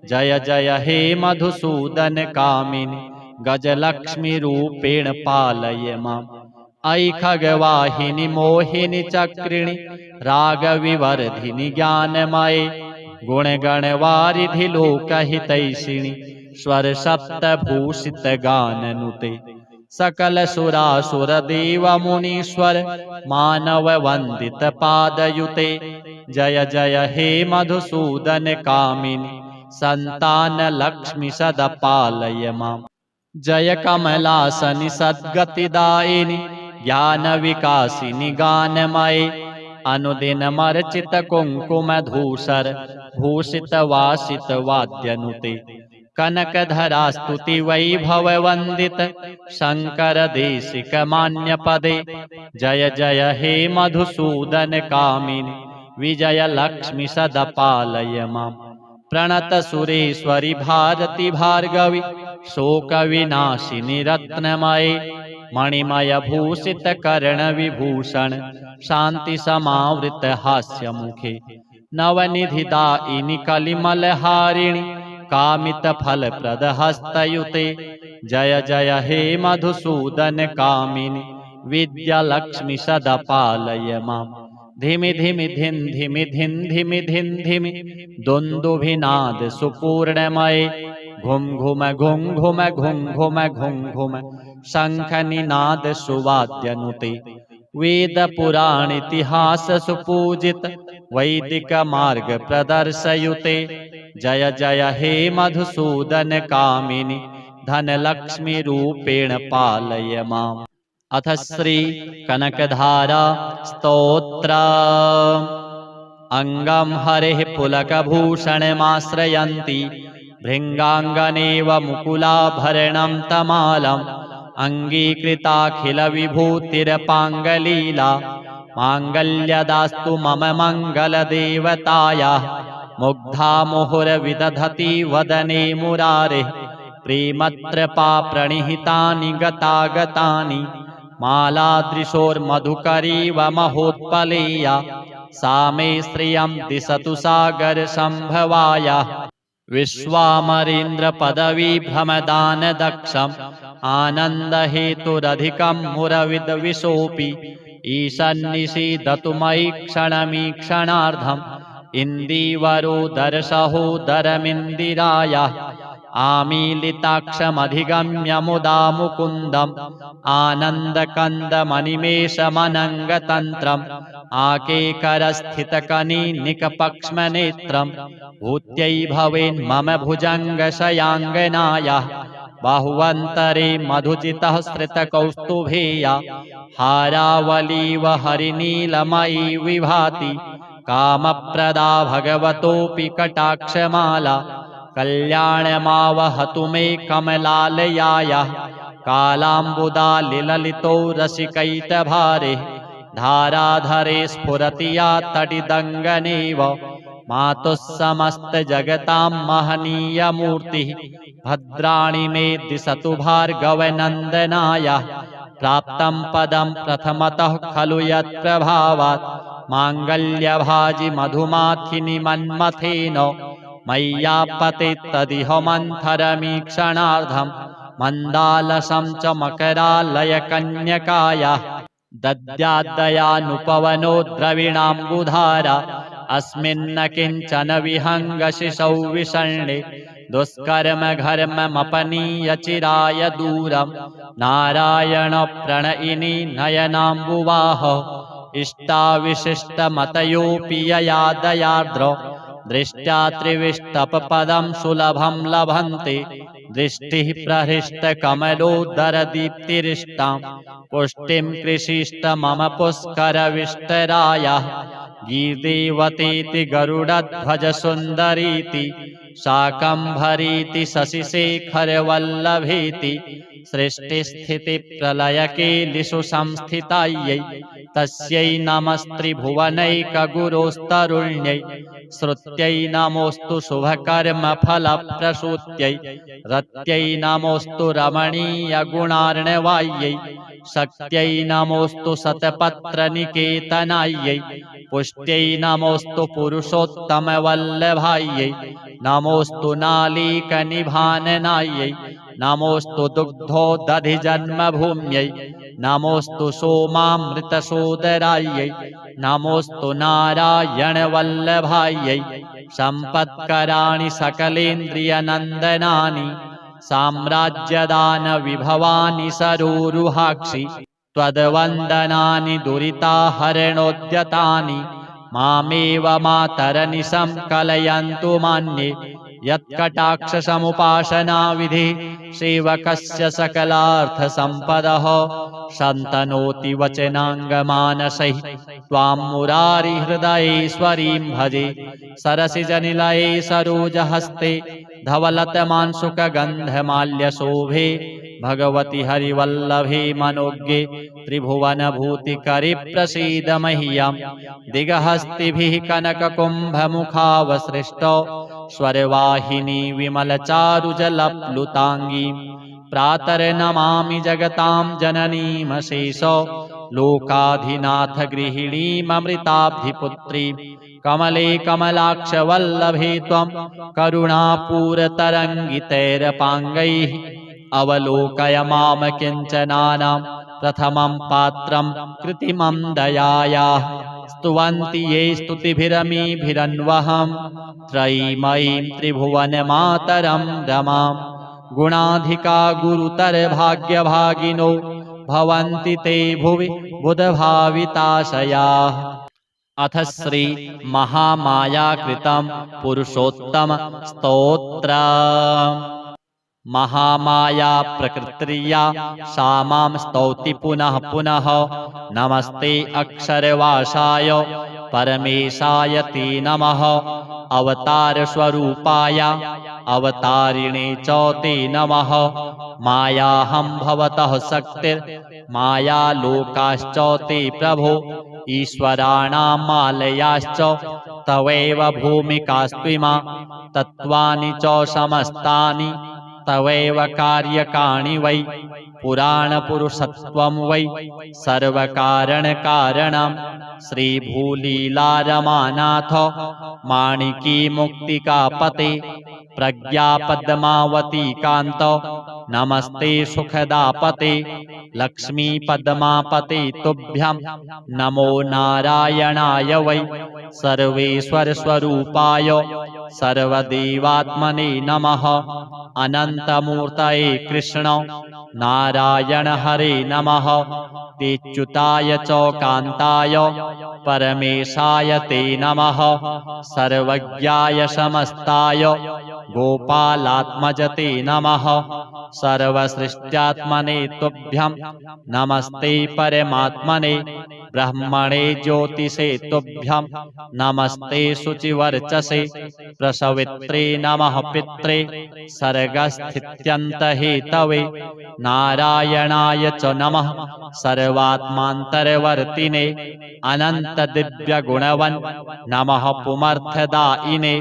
जय जय हे मधुसूदन कामिनि गजलक्ष्मी रूपेण पालय माम् अयि खगवाहिनि मोहिनि चक्रिणि रागविवर्धिनि ज्ञानमये गुणगणवारिधि लोकहितैषिणि स्वर सप्तभूषित गाननुते सकल सुरासुर देव मुनीश्वर मानव वंदित पादयुते जय जय हे मधुसूदन कामिनि संतान लक्ष्मि सदा पालय माम् जय कमलासनि सद्गतिदायिनि ज्ञान विकासिनि गानमये अनुदिन मर्चित कुंकुम धूसर भूषित वासित वाद्यनुते कनकधरा स्तुति वैभव वंदित शंकर देशिक मान्य पदे जय जय हे मधुसूदन कामिनि विजय लक्ष्मि सदा पालय माम् प्रणत सुरेश्वरि भारती भार्गवि शोक विनाशिनि रत्नमये मणिमय भूषित कर्ण विभूषण शांति समावृत हास्य मुखे नवनिधि दायिनी कलिमल हारिणी कामित फल प्रद हस्तयुते जय जय हे मधुसूदन कामिनी विद्या लक्ष्मी सदा पालय माम् धिमि धिमि धिन धिमि धिन धिमि धिन धिमि दुन्दुभिनाद सुपूर्णमये घुम घुम घुम घुम घुम घुम घुम घुम शंख निनाद सुवाद्यनुते वेद पुराण इतिहास सुपूजित वैदिक मार्ग प्रदर्शयुते जय जय हे मधुसूदन कामिनी धन लक्ष्मी रूपेण पालय माम्। अथ श्री कनकधारा स्तोत्र। अंगम हरेः पुलकभूषणमाश्रयन्ति भृङ्गाङ्गनेव मुकुलाभरणं तमालम् अङ्गीकृताखिल विभूतिरपाङ्गलीला माङ्गल्यदास्तु मम मङ्गलदेवतायाः मुग्धा मुहुर्विदधति वदने मुरारेः प्रेमत्रपा प्रणिहितानि गतागतानि मालादृशोर्मधुकरीव महोत्पलेया सा मे श्रियं दिशतु सागर संभवाया विश्वामरेन्द्र पदवी भ्रमदान दक्षम आनंद हेतुरधिकं मुरविद विशोपि ईशन्निषीदतु मयि क्षणमीक्षणार्धम् इन्दीवरो दर्शहोदरमिन्दिरायाः आमीलिताक्षमधिगम्य मुदा मुकुन्दम् आनन्दकन्दमनिमेषमनङ्गतन्त्रम् आकेकरस्थितकनीनिकपक्ष्मनेत्रम् भूत्यै भवेन्मम भुजङ्गशयाङ्गनायाः बाहुवन्तरे मधुजितः श्रितकौस्तुभेया हारावलीव हरिनीलमयी विभाति कामप्रदा भगवतोऽपि कटाक्षमाला कल्याणमावहतु मे कमलालयायाः कालाम्बुदालिललितो रसिकैटभारे धाराधरे स्फुरति या तटिदङ्गनेव मातुः समस्तजगतां महनीयमूर्तिः भद्राणि मे दिशतु भार्गवनन्दनायाः प्राप्तं पदं प्रथमतः खलु यत्प्रभावात् माङ्गल्यभाजि मधुमाथिनि मन्मथेन मय्यापते तदिह मन्थरमीक्षणार्धम् मन्दालसं च मकरालयकन्यकायाः दद्याद्दयानुपवनो द्रविणाम्बुधारा अस्मिन्न किञ्चन विहङ्गशिशौ विषण्णे दुष्कर्म घर्ममपनीय चिराय दूरम् नारायण प्रणयिनी नयनाम्बुवाह इष्टाविशिष्टमतयोऽपि यया दयार्द्र दृष्ट्या त्रिविष्टपपदं सुलभं लभन्ते दृष्टिः प्रहृष्टकमलोदरदीप्तिरिष्टां पुष्टिं कृषिष्ट मम पुष्करविष्टरायाः गीर्देवतीति गरुडध्वजसुन्दरीति शाकम्भरीति शशिशेखरवल्लभेति सृष्टिस्थितिप्रलयकेलिषु संस्थितायै तस्यै नमस्त्रिभुवनैकगुरोस्तरुण्यै श्रुत्यै नमोऽस्तु शुभकर्मफलप्रसूत्यै रत्यै नमोऽस्तु रमणीयगुणार्णवायै शक्त्यै नमोऽस्तु शतपत्रनिकेतनायै पुष्ट्यै नमोऽस्तु पुरुषोत्तमवल्लभायै नमोऽस्तु नालीकनिभाननायै नमोऽस्तु दुग्धोदधिजन्मभूम्यै नमोऽस्तु सोमामृतसोदरायै नमोऽस्तु नारायणवल्लभायै सम्पत्कराणि सकलेन्द्रियनन्दनानि साम्राज्यदानविभवानि सरोरुहाक्षि त्वद्वन्दनानि दुरिताहरणोद्यतानि मामेव मातरनिशं कलयन्तु मान्ये यत्कटाक्षसमुपासनाविधिः सेवकस्य सकलार्थसम्पदः शन्तनोति वचनाङ्गमानसैः त्वां मुरारिहृदयेश्वरीं भजे सरसिजनिलये सरोजहस्ते धवलतमांसुकगन्धमाल्यशोभे भगवति हरिवल्लभे मनोज्ञे त्रिभुवनभूतिकरि प्रसीद मह्यम् दिगहस्तिभिः कनककुम्भमुखावसृष्टौ स्वरवाहिनी विमलचारुजलप्लुताङ्गीं प्रातर्नमामि जगतां जननीमशेष लोकाधिनाथ गृहिणीममृताब्धिपुत्री कमले कमलाक्षवल्लभे त्वं करुणापूरतरङ्गितैरपाङ्गैः अवलोकय माम किञ्चनानां प्रथमं पात्रं कृतिमं दयायाः स्तुवन्ति ये स्तुतिभिरमीभिरन्वहं त्रयीमयीं त्रिभुवनमातरं रमां गुणाधिका गुरुतरभाग्यभागिनो भवन्ति ते भुवि बुधभाविताशयाः। अथ श्री महामायाकृतं पुरुषोत्तम स्तोत्र। महामाया प्रकृत्या सा मां स्तौति पुनः पुनः नमस्ते अक्षरवासाय परमेशाय ते नमः अवतार स्वरूपाय अवतारिणे च ते नमः मायाहं भवतः शक्तिर्माया लोकाश्च ते प्रभो ईश्वराणां मालयाश्च तवैव भूमिकास्त्विमा तत्त्वानि च समस्तानि तवैव कार्यकाणि वै पुराणपुरुषत्वं वै सर्वकारणकारणं श्रीभूलीलारमानाथ माणिकी मुक्तिकापते प्रज्ञापद्मावती कान्त नमस्ते सुखदापते लक्ष्मीपद्मापते तुभ्यं नमो नारायणाय वै सर्वेश्वरस्वरूपाय सर्वदेवात्मने नमः अनन्तमूर्तये कृष्ण नारायण हरे नमः तेच्युताय च कान्ताय परमेशाय ते नमः सर्वज्ञाय समस्ताय गोपालात्मज ते नमः सर्वसृष्ट्यात्मने तुभ्यं नमस्ते परमात्मने ब्रह्मणे ज्योतिषे तुभ्यं नमस्ते शुचिवर्चसे प्रसवित्रे नमः पित्रे सर्गस्थित्यन्तहेतवे नारायणाय च नमः सर्वात्मान्तरवर्तिने अनन्तदिव्यगुणवन् नमः पुमर्थदायिने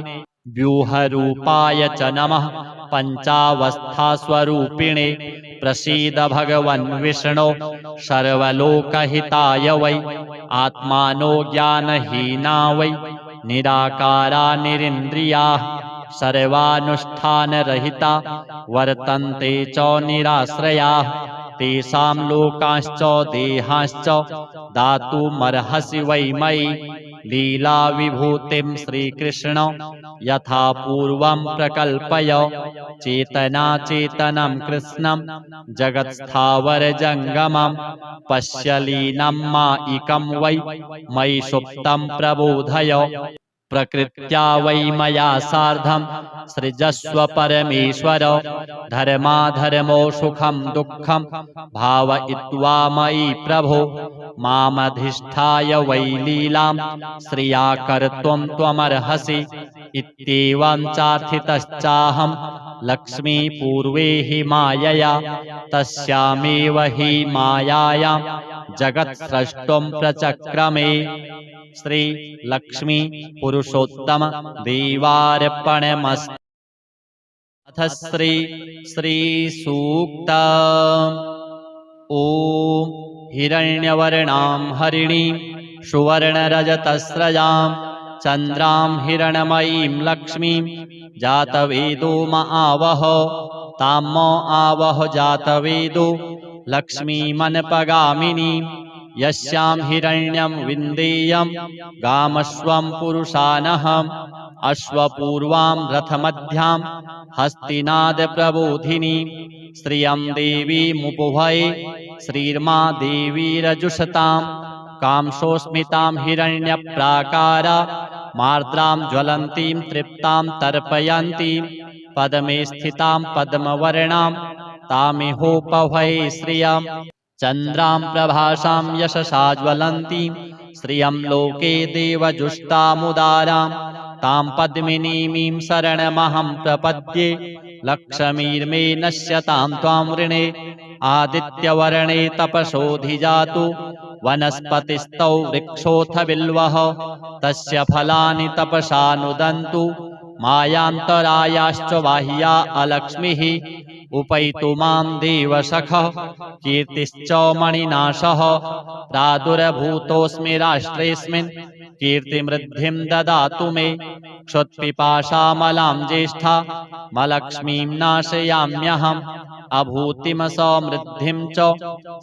व्यूहरूपाय च नमः पञ्चावस्थास्वरूपिणे प्रसीद भगवन् विष्णो सर्वलोकहिताय वै आत्मानो ज्ञानहीना वै निराकारा निरिन्द्रियाः सर्वानुष्ठानरहिता वर्तन्ते च निराश्रयाः तेषां लोकांश्च देहांश्च दातुमर्हसि वै मयि लीला विभूतिं श्रीकृष्ण यथा पूर्वं प्रकल्पय चेतनाचेतनं कृष्णं जगत्स्थावरजङ्गमं पश्य लीनं मायिकं वै मयि सुप्तं प्रबोधय प्रकृत्या वै मया सार्धं सृजस्व परमेश्वर धर्माधर्मो सुखं दुःखं भावयित्वा मयि प्रभो मामधिष्ठाय वै लीलां श्रिया कर्तुं त्वमर्हसि इत्येवं चार्थितश्चाहं लक्ष्मी पूर्वे हि मायया तस्यामेव हि मायायां जगत् स्रष्टुं प्रचक्रमे। श्री लक्ष्मी पुरुषोत्तम देवार्पणमस्तु। अथ श्री सूक्त। ओम हिरण्यवर्णां हरिणीं सुवर्णरजतस्रजां चन्द्रां हिरणमयीं लक्ष्मीं जातवेदो म आवह ताम आवह जातवेदो लक्ष्मीमनपगामिनीं यस्यां हिरण्यं विन्देयं गामस्वं पुरुषानहम् अश्वपूर्वां रथमध्यां हस्तिनादप्रबोधिनीं श्रियं देवीमुपभये श्रीर्मा देवीरजुषतां कांसोऽस्मितां हिरण्यप्राकारा मार्द्रां ज्वलन्तीं तृप्तां तर्पयन्तीं पद्मे स्थितां पद्मवर्णां तामिहोपभये श्रियं चन्द्रां प्रभासां यशसा ज्वलन्तीं श्रियं लोके देवजुष्टामुदारां तां पद्मिनीमीं शरणमहं प्रपद्ये लक्ष्मीर्मे नश्यतां त्वां वृणे आदित्यवर्णे तपसोऽधिजातु वनस्पतिस्तौ वृक्षोऽथ बिल्वः तस्य फलानि तपसा नुदन्तु मायान्तरायाश्च बाह्या अलक्ष्मीः उपैतु मां देवसखः कीर्तिश्च मणिनाशः प्रादुर्भूतोऽस्मि राष्ट्रेऽस्मिन् कीर्तिमृद्धिं ददातु मे क्षुत्पिपाशामलां ज्येष्ठा मलक्ष्मीं नाशयाम्यहम् अभूतिम समृद्धिं च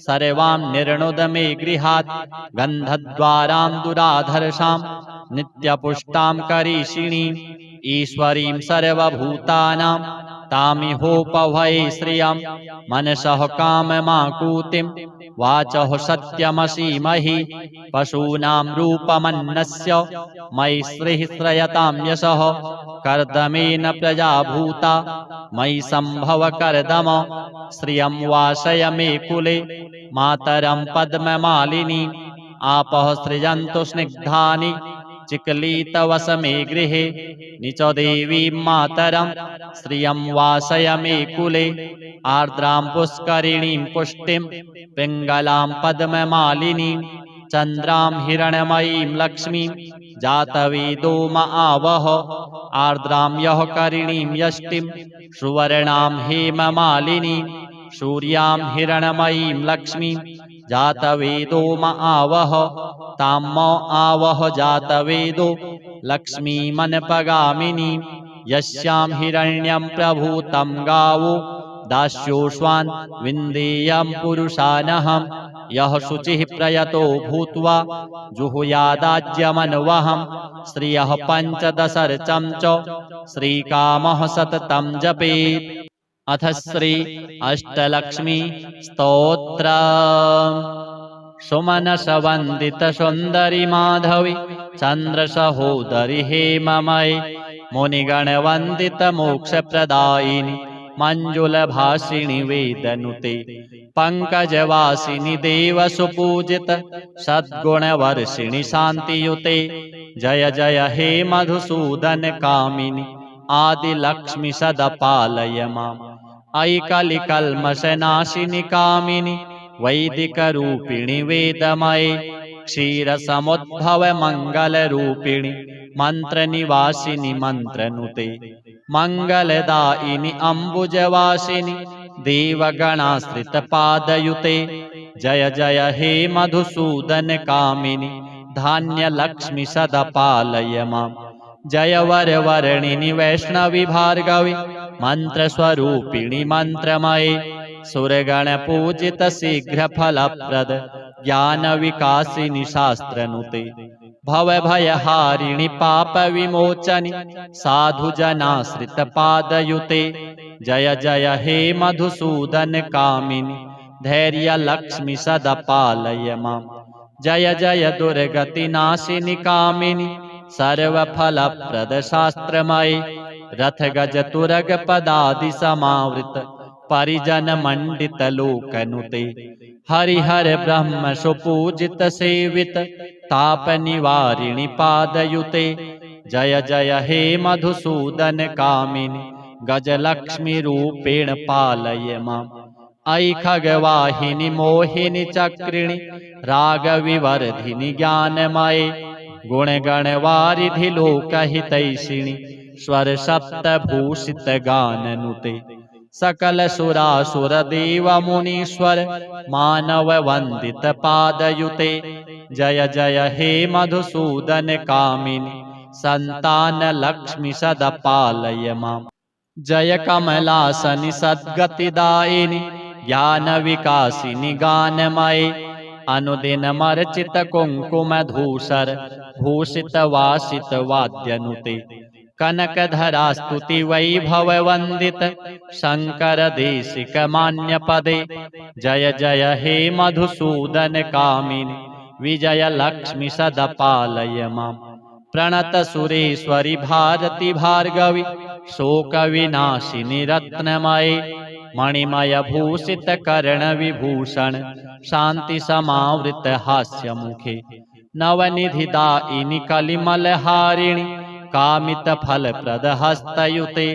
सर्वां निर्णुद मे गृहात् गन्धद्वारां दुराधर्षां नित्यपुष्टां करीषिणीम् ईश्वरीं सर्वभूतानां तामिहोपभये श्रियं मनसः काममाकूतिं वाचः सत्यमसीमहि पशूनां रूपमन्नस्य मयि श्रीः श्रयतां यशः कर्दमेन प्रजाभूता मयि सम्भव कर्दम श्रियं वासय मे कुले मातरं पद्ममालिनी आपः सृजन्तु स्निग्धानि चिक्लीतवस मे गृहे निच देवीं मातरं श्रियं वासय मे कुले आर्द्रां पुष्करिणीं पुष्टिं पिङ्गलां पद्ममालिनीं चन्द्रां हिरण्मयीं लक्ष्मीं जातवेदो म आवह आर्द्रां यः करिणीं यष्टिं सुवर्णां हेममालिनीं सूर्यां हिरण्मयीं लक्ष्मीं जातवेदो म आवह तां म आवह जातवेदो लक्ष्मीमनपगामिनीं यस्यां हिरण्यं प्रभूतं गावो दास्योऽश्वान् विन्देयं पुरुषानहं यः शुचिः प्रयतो भूत्वा जुहुयादाज्यमन्वहं श्रियः पञ्चदशर्चं च श्रीकामः सततं जपेत्। अथ श्री अष्टलक्ष्मी स्तोत्रम्। सुमनसवन्दित सुन्दरि माधवी चन्द्रसहोदरि हेममयि मुनिगणवन्दित मोक्षप्रदायिनि मञ्जुलभासिनि वेदनुते पङ्कजवासिनि देवसुपूजित सद्गुणवर्षिणि शान्तियुते जय जय हे मधुसूदन कामिनि आदिलक्ष्मि सदा पालय माम् अयि कलिकल्मषनाशिनि कामिनि वैदिकरूपिणि वेदमये क्षीरसमुद्भव मङ्गलरूपिणि मन्त्रनिवासिनि मन्त्रनुते मङ्गलदायिनि अम्बुजवासिनि देवगणाश्रितपादयुते जय जय हे मधुसूदन कामिनि धान्यलक्ष्मि सदा पालय माम् जय वरवर्णिनि वैष्णवि भार्गवि मन्त्रस्वरूपिणि मन्त्रमये सुरगणपूजित शीघ्रफलप्रद ज्ञानविकासिनि शास्त्रनुते भवभयहारिणि पापविमोचनि साधुजनाश्रितपादयुते जय जय हे मधुसूदन कामिनि धैर्यलक्ष्मि सदा पालय माम् जय जय दुर्गतिनाशिनि कामिनि सर्वफलप्रद शास्त्रमये रथगजतुरगपदादि समावृत परिजनमण्डित लोकनुते हरिहर ब्रह्म सुपूजित सेवित तापनिवारिणि पादयुते जय जय हे मधुसूदन कामिनि गजलक्ष्मी रूपेण पालय माम् अयि खगवाहिनि मोहिनि चक्रिणि रागविवर्धिनि ज्ञानमये गुणगणवारिधि लोकहितैषिणि स्वरसप्तभूषित गाननुते सकल सुरासुर देव मुनीश्वर मानव वंदित पादयुते जय जय हे मधुसूदन कामिनि संतान लक्ष्मि सदा पालय माम् जय कमलासनि सद्गतिदायिनि ज्ञान विकासिनि गानमये अनुदिनमर्चित कुङ्कुमधूसर भूषित वासित वाद्यनुते कनकधरा स्तुति वैभव वंदित शंकर देशिक मान्य पदे जय जय हे मधुसूदन कामिनि विजय लक्ष्मि सदा पालय माम् प्रणत सुरेश्वरि भारती भार्गवि शोक विनाशिनि रत्नमये मणिमय भूषित कर्ण विभूषण शांति समावृत हास्य मुखे नवनिधिदायिनि कलिमलहारिणि कामित फल प्रद हस्तयुते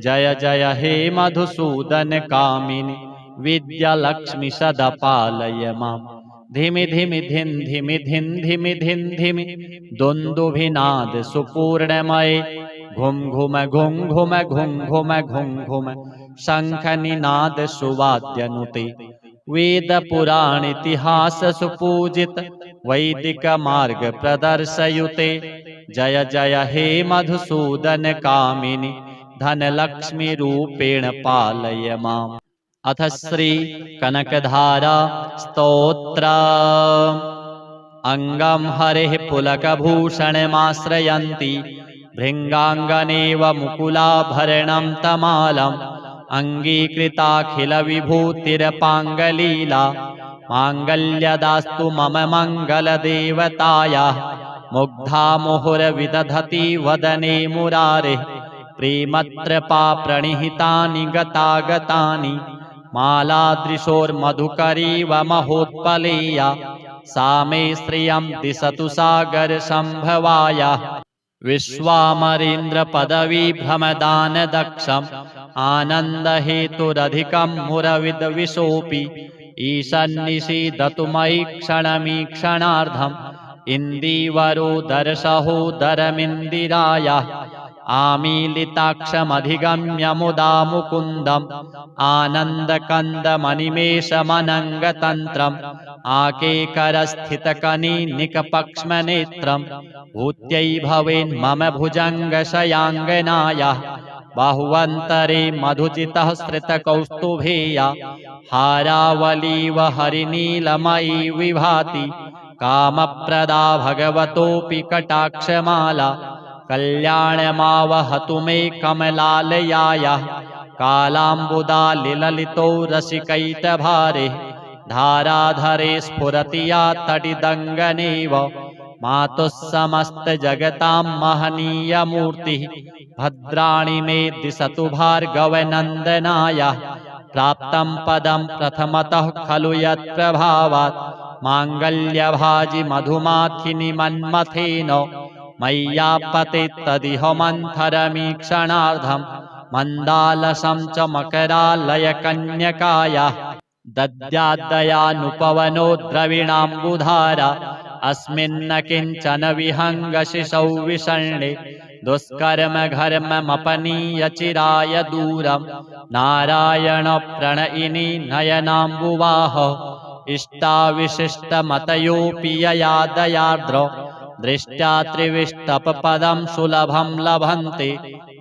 जय जय हे मधुसूदन कामिनि विद्या लक्ष्मि सदा पालय माम् धिमि धिमि धिन धिमि धिन धिमि धिन धिमि दुन्दुभिनाद सुपूर्णमये घुम घुम घुम घुम घुम घुम घुम घुम शंख निनाद सुवाद्यनुते वेद पुराण इतिहास सुपूजित वैदिक मार्ग प्रदर्शयुते जय जय हे मधुसूदन कामिनि धन लक्ष्मी रूपेण पालय माम्। अथ श्री कनकधारा स्तोत्र। अंगम हरेः पुलकभूषणमाश्रयन्ति भृङ्गाङ्गनेव मुकुलाभरणं तमालम् अङ्गीकृताखिलविभूतिरपाङ्गलीला माङ्गल्यदास्तु मम मङ्गलदेवतायाः मुग्धा मुहुरविदधति वदने मुरारेः प्रेमत्रपा प्रणिहितानि गतागतानि मालादृशोर्मधुकरीव महोत्पलेया सा मे श्रियं दिशतु सागर संभवाया विश्वामरेन्द्र पदवी भ्रमदान दक्षम् आनंद हेतुरधिकं मुरविद्विषोऽपि ईशन्निषीदतु मयि क्षणमीक्षणार्धम् इन्दीवरो दर्शहोदरमिन्दिरायाः आमीलिताक्षमधिगम्य मुदा मुकुन्दम् आनन्दकन्दमनिमेषमनङ्गतन्त्रम् आकेकरस्थितकनिनिकपक्ष्मनेत्रम् भूत्यै भवेन्मम भुजङ्गशयाङ्गनायाः बाहुवन्तरे मधुचितः श्रितकौस्तुभेया हारावलीव हरिनीलमयी विभाति कामप्रदा भगवतोऽपि कटाक्षमाला कल्याणमावहतु मे कमलालयायाः कालाम्बुदालिललितो रसिकैटभारे धाराधरे स्फुरति या तडिदङ्गनेव मातुः समस्तजगतां महनीयमूर्तिः भद्राणि मे दिशतु भार्गवनन्दनायाः प्राप्तं पदं प्रथमतः खलु यत्प्रभावात् माङ्गल्यभाजि मधुमाथिनि मन्मथेन मय्यापते तदिह मन्थरमीक्षणार्धम् मन्दालसं च मकरालयकन्यकायाः दद्याद्दयानुपवनो द्रविणाम्बुधारा अस्मिन्न किञ्चन विहङ्गशिशौ विषण्णे दुष्कर्म घर्ममपनीय चिराय दूरम् नारायण प्रणयिनी नयनाम्बुवाह इष्टाविशिष्टमतयोऽपि यया दयार्द्र दृष्ट्या त्रिविष्टपपदं सुलभं लभन्ते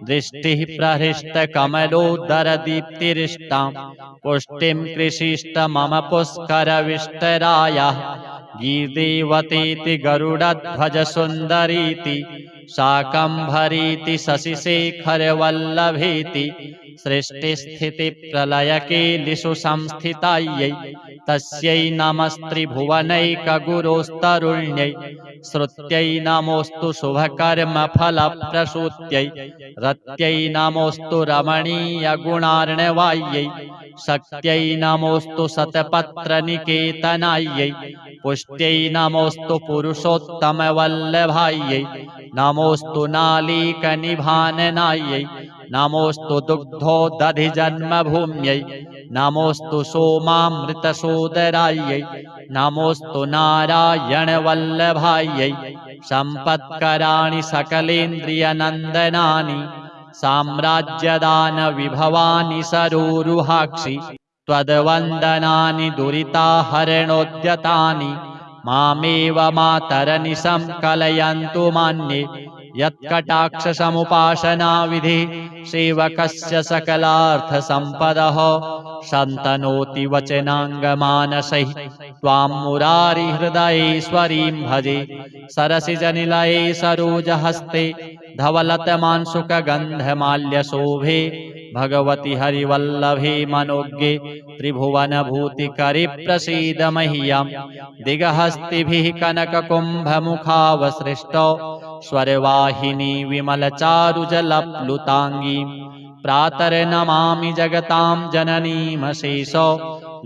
दृष्टिः प्रहृष्टकमलोदरदीप्तिरिष्टां पुष्टिं कृषिष्ट मम पुष्करविष्टरायाः गीर्देवतीति गरुडध्वजसुन्दरीति शाकम्भरीति शशिशेखरवल्लभेति सृष्टिस्थितिप्रलयकेलिषु संस्थितायै तस्यै नमस्त्रिभुवनैकगुरोस्तरुण्यै श्रुत्यै नमोऽस्तु शुभकर्मफलप्रसूत्यै रत्यै नमोऽस्तु रमणीयगुणार्णवायै शक्त्यै नमोऽस्तु शतपत्रनिकेतनायै पुष्ट्यै नमोऽस्तु पुरुषोत्तमवल्लभायै नमोऽस्तु नालीकनिभाननायै नमोऽस्तु दुग्धोदधिजन्मभूम्यै नमोऽस्तु सोमामृतसोदरायै नमोऽस्तु नारायणवल्लभायै सम्पत्कराणि सकलेन्द्रियनन्दनानि साम्राज्यदानविभवानि सरोरुहाक्षि त्वद्वन्दनानि दुरिताहरणोद्यतानि मामेव मातरनिशं कलयन्तु मान्ये यत्कटाक्षसमुपासनाविधिः सेवकस्य सकलार्थसम्पदः शन्तनोति वचनाङ्गमानसैः त्वां मुरारिहृदयेश्वरीं भजे सरसिजनिलये सरोजहस्ते धवलतमांशुकगन्धमाल्यशोभे भगवति हरिवल्लभे मनोज्ञे त्रिभुवनभूतिकरि प्रसीद मह्यं दिगहस्तिभिः कनककुम्भमुखावसृष्टौ स्वरवाहिनी विमलचारुजलप्लुताङ्गीं प्रातर्नमामि जगतां जननीमशेषौ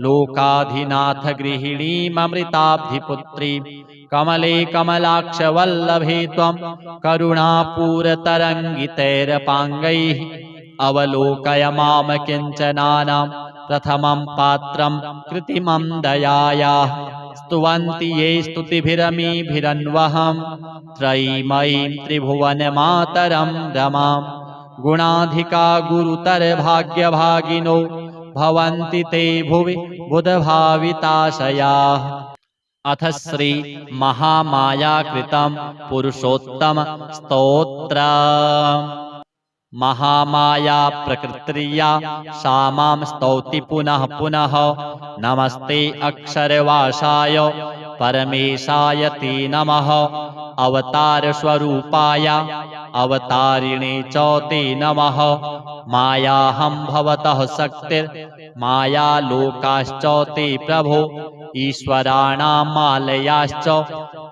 लोकाधिनाथ गृहिणीममृताब्धिपुत्रीं कमले कमलाक्षवल्लभे त्वं करुणापूरतरङ्गितैरपाङ्गैः अवलोकय माम किञ्चनानां प्रथमं पात्रं कृतिमं दयायाः स्तुवन्ति ये स्तुतिभिरमीभिरन्वहं त्रयीमयीं त्रिभुवनमातरं रमां गुणाधिका गुरुतर भाग्यभागिनो भवन्ति ते भुवि बुधभाविताशयाः। अथ श्री महामायाकृतं पुरुषोत्तम स्तोत्र। महामाया प्रकृतिर्या सा मां स्तौति पुनः पुनः। नमस्ते अक्षरवासाय परमेशाय ते नमः। अवतार स्वरूपाय अवतारिणे च ते नमः। मायाहं भवतः शक्तिर्मायालोकाश्च ते प्रभो। ईश्वराणां मालयाश्च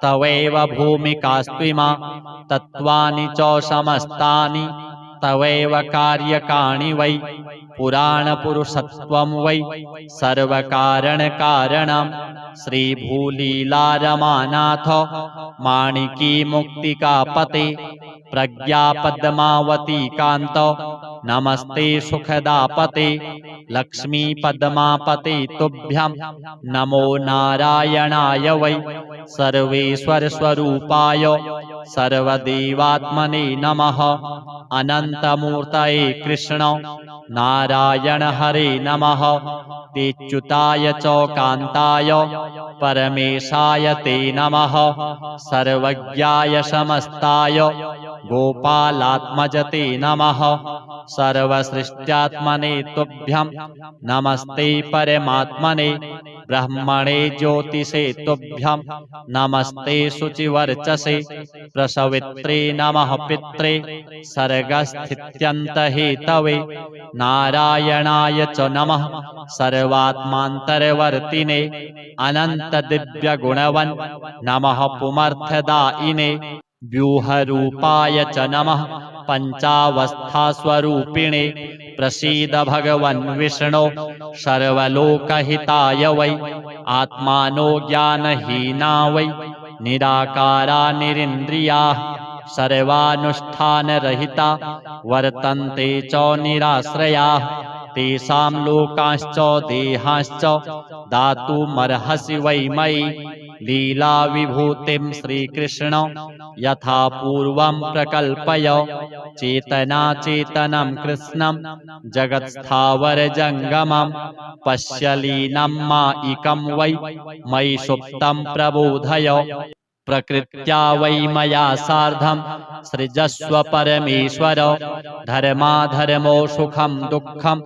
तवैव भूमिकास्त्विमा। तत्त्वानि च समस्तानि तवैव कार्यकाणि वै। पुराणपुरुषत्वं वै सर्वकारणकारणं। श्रीभूलीलारमानाथ माणिकी मुक्तिकापते। प्रज्ञापद्मावती कान्त नमस्ते सुखदापते। लक्ष्मीपद्मापते तुभ्यं नमो नारायणाय वै। सर्वेश्वरस्वरूपाय सर्वदेवात्मने नमः। अनन्तमूर्तये कृष्ण नारायण हरे नमः। तेच्युताय च कान्ताय परमेशाय ते नमः। सर्वज्ञाय समस्ताय गोपालात्मजते नमः। सर्वसृष्ट्यात्मने तुभ्यं नमस्ते परमात्मने। ब्रह्मणे ज्योतिषे तुभ्यं नमस्ते शुचिवर्चसे। प्रसवित्रे नमः पित्रे सर्गस्थित्यन्तहेतवे। नारायणाय च नमः सर्वात्मान्तर्वर्तिने। अनन्तदिव्यगुणवन् नमः पुमर्थदायिने। व्यूहरूपाय च नमः पञ्चावस्थास्वरूपिणे। प्रसीद भगवन् विष्णो सर्वलोकहिताय वै। आत्मानो ज्ञानहीना वै निराकारा निरिन्द्रियाः। सर्वानुष्ठानरहिता वर्तन्ते च निराश्रयाः। तेषां लोकांश्च देहांश्च दातुमर्हसि वै मयि। लीला विभूतिं श्रीकृष्ण यथा पूर्वं प्रकल्पय। चेतनाचेतनं कृष्णं जगत्स्थावरजङ्गमं। पश्य लीनं मायिकं वै मयि सुप्तं प्रबोधय। प्रकृत्या वै मया सार्धं सृजस्व परमेश्वर। धर्माधर्मौ सुखं दुःखं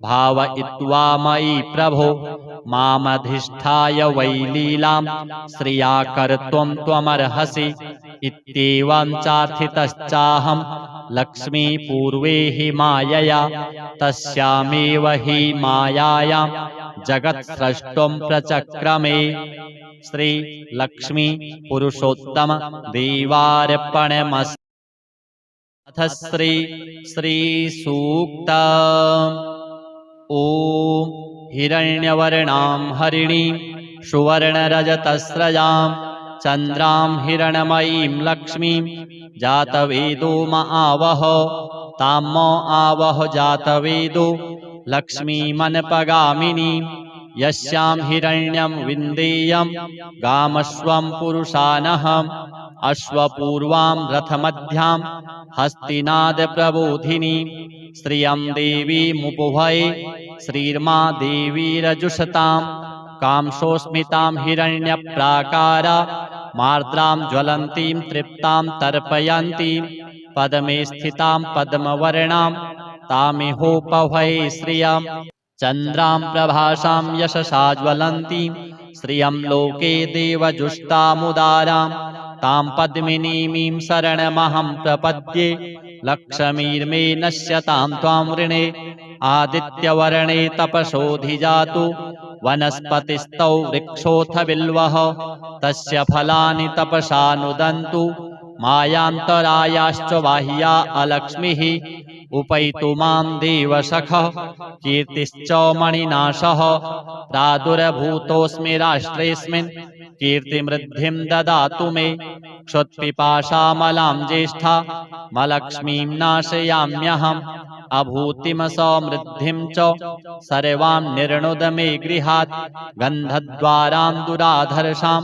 भावयित्वा मयि प्रभो। मामधिष्ठाय वै लीलां श्रिया कर्तुं त्वमर्हसि। इत्येवं चार्थितश्चाहं लक्ष्मीपूर्वे हि मायया। तस्यामेव हि मायायां जगत्स्रष्टुं प्रचक्रमे। श्री लक्ष्मी पुरुषोत्तम देवार्पणमस्तु। अथ श्री सूक्त। ॐ हिरण्यवर्णां हरिणीं सुवर्णरजतस्रजां चन्द्रां हिरणमयीं लक्ष्मीं जातवेदो म आवह। तां म आवह जातवेदो लक्ष्मीमनपगामिनीं। यस्यां हिरण्यं विन्देयं गामश्वं पुरुषानहम्। अश्वपूर्वां रथमध्यां हस्तिनादप्रबोधिनीं। श्रियं देवीमुपभये श्रीर्मा देवीरजुषतां। कांसोऽस्मितां हिरण्यप्राकारा मार्द्रां ज्वलन्तीं तृप्तां तर्पयन्तीं। पद्मे स्थितां पद्मवर्णां तामिहोपभये श्रियम्। चन्द्रां प्रभासां यशसा ज्वलन्तीं श्रियं लोके देवजुष्टामुदारां। तां पद्मिनीमीं शरणमहं प्रपद्ये। लक्ष्मीर्मे नश्यतां त्वां वृणे। आदित्यवर्णे तपसोऽधिजातु वनस्पतिस्तौ वृक्षोऽथ बिल्वः। तस्य फलानि तपसा नुदन्तु मायान्तरायाश्च बाह्या अलक्ष्मीः। उपैतु मां देवसखः कीर्तिश्च मणिनाशः। प्रादुर्भूतोऽस्मि राष्ट्रेऽस्मिन् कीर्तिमृद्धिं ददातु मे। क्षुत्पिपासामलां ज्येष्ठा मलक्ष्मीं नाशयाम्यहम्। अभूतिं समृद्धिं च सर्वां निर्णुद मे गृहात्। गन्धद्वारां दुराधर्षां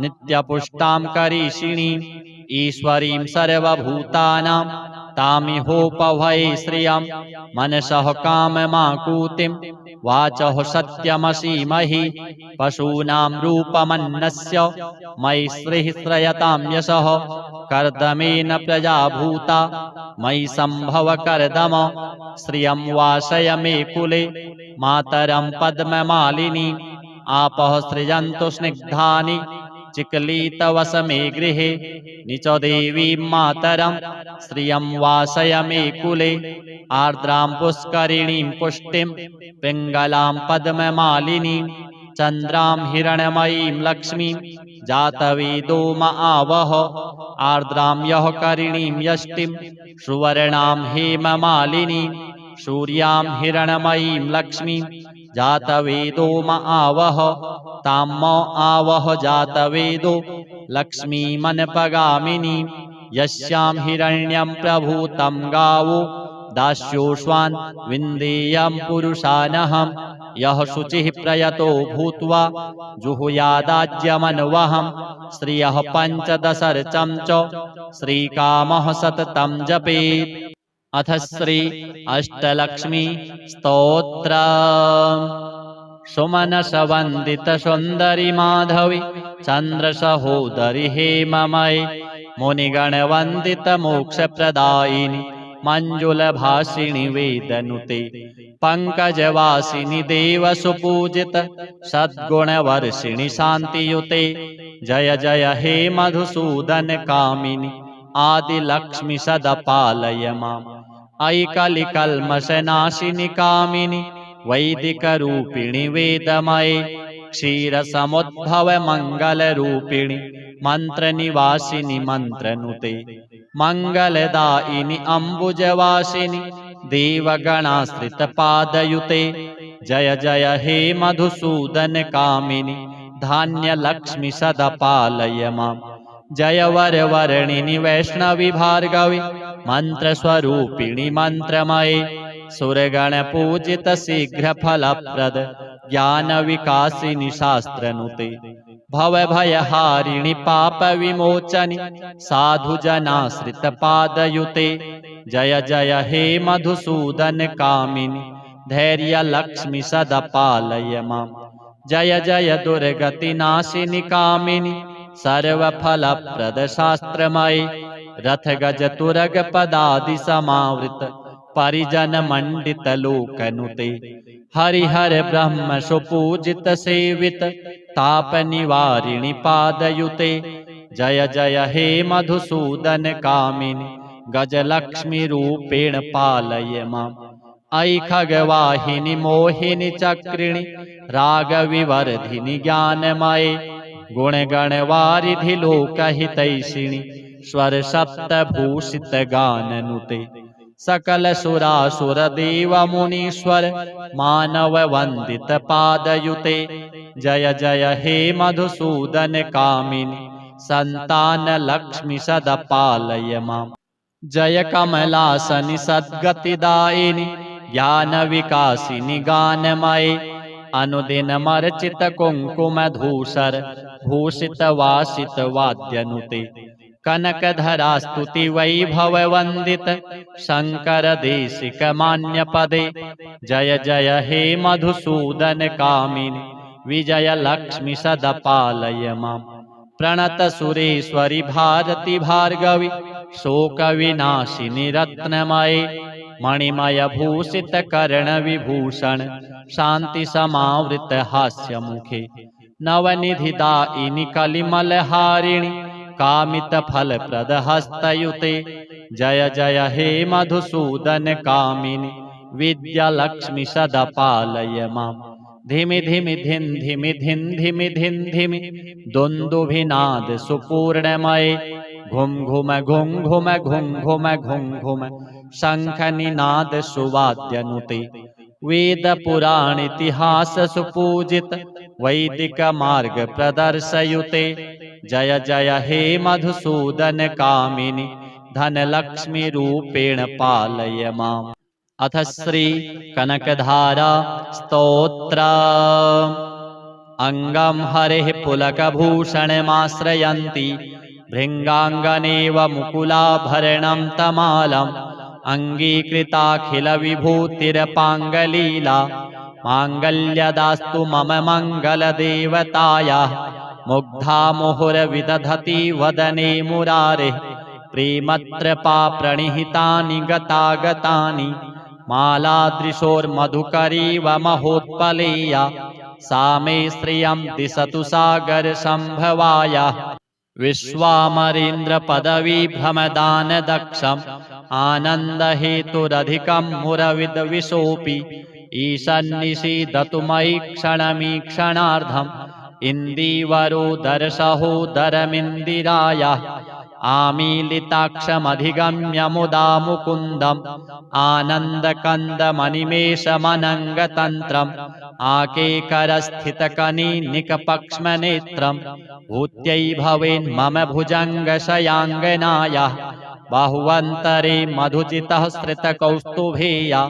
नित्यपुष्टां करीषिणीम्। ईश्वरीं सर्वभूतानां तामिहोपभये श्रियं मनसः काममाकूतिं वाचः सत्यमसीमहि पशूनां रूपमन्नस्य मयि श्रीः श्रयतां यशः कर्दमेन प्रजा भूता मयि सम्भव कर्दम श्रियं वासय मे कुले मातरं पद्ममालिनी आपः सृजन्तु स्निग्धानि चिक्लीतवस मे गृहे निच देवीं मातरं श्रियं वासय मे कुले आर्द्रां पुष्करिणीं पुष्टिं पिङ्गलां पद्ममालिनीं चन्द्रां हिरण्मयीं लक्ष्मीं जातवेदो म आवह आर्द्रां यः करिणीं यष्टिं सुवर्णां हेममालिनीं सूर्यां हिरण्मयीं लक्ष्मीं जातवेदो म आवह तां म आवह जातवेदो लक्ष्मीमनपगामिनीं यस्यां हिरण्यं प्रभूतं गावो दास्योऽश्वान् विन्देयं पुरुषानहं यः शुचिः प्रयतो भूत्वा जुहुयादाज्यमन्वहं श्रियः पञ्चदशर्चं च श्रीकामः सततं जपेत्। अथ श्री अष्टलक्ष्मी स्तोत्रम्। सुमनस वन्दित सुन्दरि माधवी चन्द्रसहोदरि हेममयि मुनिगण वन्दित मोक्षप्रदायिनि मञ्जुलभासिनि वेदनुते पंकजवासिनि देव सुपूजित सद्गुणवर्षिणि शान्तियुते जय जय हे मधुसूदन कामिनि आदिलक्ष्मि सदा पालय माम् अयि कलिकल्मषनाशिनि कामिनि वैदिकरूपिणि वेदमये क्षीरसमुद्भव मङ्गलरूपिणि मन्त्रनिवासिनि मन्त्रनुते मङ्गलदायिनि अम्बुजवासिनि देवगणाश्रितपादयुते जय जय हे मधुसूदन कामिनि धान्यलक्ष्मि सदा पालय माम् जय वरवर्णिनि वैष्णवि भार्गवि मन्त्रस्वरूपिणि मन्त्रमये सुरगणपूजित शीघ्रफलप्रद ज्ञानविकासिनि शास्त्रनुते भवभयहारिणि पापविमोचनि साधुजनाश्रितपादयुते जय जय हे मधुसूदन कामिनि धैर्यलक्ष्मि सदा पालय माम् जय जय दुर्गतिनाशिनि कामिनि सर्वफलप्रद शास्त्रमयि रथगजतुरग पदादि समावृत परिजन मंडित लोकनुते हरिहर ब्रह्म सुपूजित सेवित ताप निवारिणि पादयुते जय जय हे मधुसूदन कामिनि गजलक्ष्मी रूपेण पालय माम् अयि खगवाहिनि मोहिनि चक्रिणि रागविवर्धिनि ज्ञानमये गुणगणवारिधि लोकहितैषिणि स्वर सप्तभूषित गाननुते सकल सुरासुर देव मुनीश्वर मानव वंदित पादयुते जय जय हे मधुसूदन कामिनि संतान लक्ष्मि सदा पालय माम् जय कमलासनि सद्गतिदायिनि ज्ञान विकासिनि गानमये अनुदिनमर्चित कुङ्कुमधूसर भूषित वासित वाद्यनुते कनकधरा स्तुति वैभव वंदित शंकर देशिक मान्य पदे जय जय हे मधुसूदन कामिनि विजय लक्ष्मि सदा पालय माम् प्रणत सुरेश्वरि भारती भार्गवि शोक विनाशिनि रत्नमये मणिमय भूषित कर्ण विभूषण शांति समावृत हास्य मुखे नवनिधिदायिनि कलिमलहारिणि कामित फल प्रद हस्तयुते जय जय हे मधुसूदन कामिनि विद्यालक्ष्मि सदा पालय माम् धिमि धिमि धिन धिमि धिन धिमि धिन धिमि दुन्दुभिनाद सुपूर्णमये घुम घुम घुम घुम घुम घुम घुम घुम शंख निनाद सुवाद्यनुते वेद पुराण इतिहास सुपूजित वैदिक मार्ग प्रदर्शयुते जय जय हे मधुसूदन कामिनि धनलक्ष्मी रूपेण पालय माम् अथ श्री कनकधारा स्तोत्र अंगं हरेः पुलकभूषणमाश्रयन्ति भृङ्गाङ्गनेव मुकुलाभरणं तमालं अङ्गीकृताखिलविभूतिरपाङ्गलीला माङ्गल्यदास्तु मम मङ्गलदेवतायाः मुग्धा मुहुर्विदधति वदने मुरारेः प्रेमत्रपा प्रणिहितानि गतागतानि मालादृशोर्मधुकरीव महोत्पलेया सा मे श्रियं दिशतु सागरसम्भवायाः विश्वामरेन्द्रपदवीभ्रमदानदक्षम् आनन्दहेतुरधिकं मुरविद्विषोऽपि ईशन्निषीदतु मयि क्षणमीक्षणार्धम् इन्दीवरोदरसहोदरमिन्दिरायाः आमीलिताक्षमधिगम्य मुदा मुकुन्दम् आनन्दकन्दमनिमेषमनङ्गतन्त्रम् आकेकरस्थितकनीनिकपक्ष्मनेत्रम् भूत्यै भवेन्मम भुजङ्गशयाङ्गनायाः बाहुवन्तरे मधुजितः श्रितकौस्तुभेया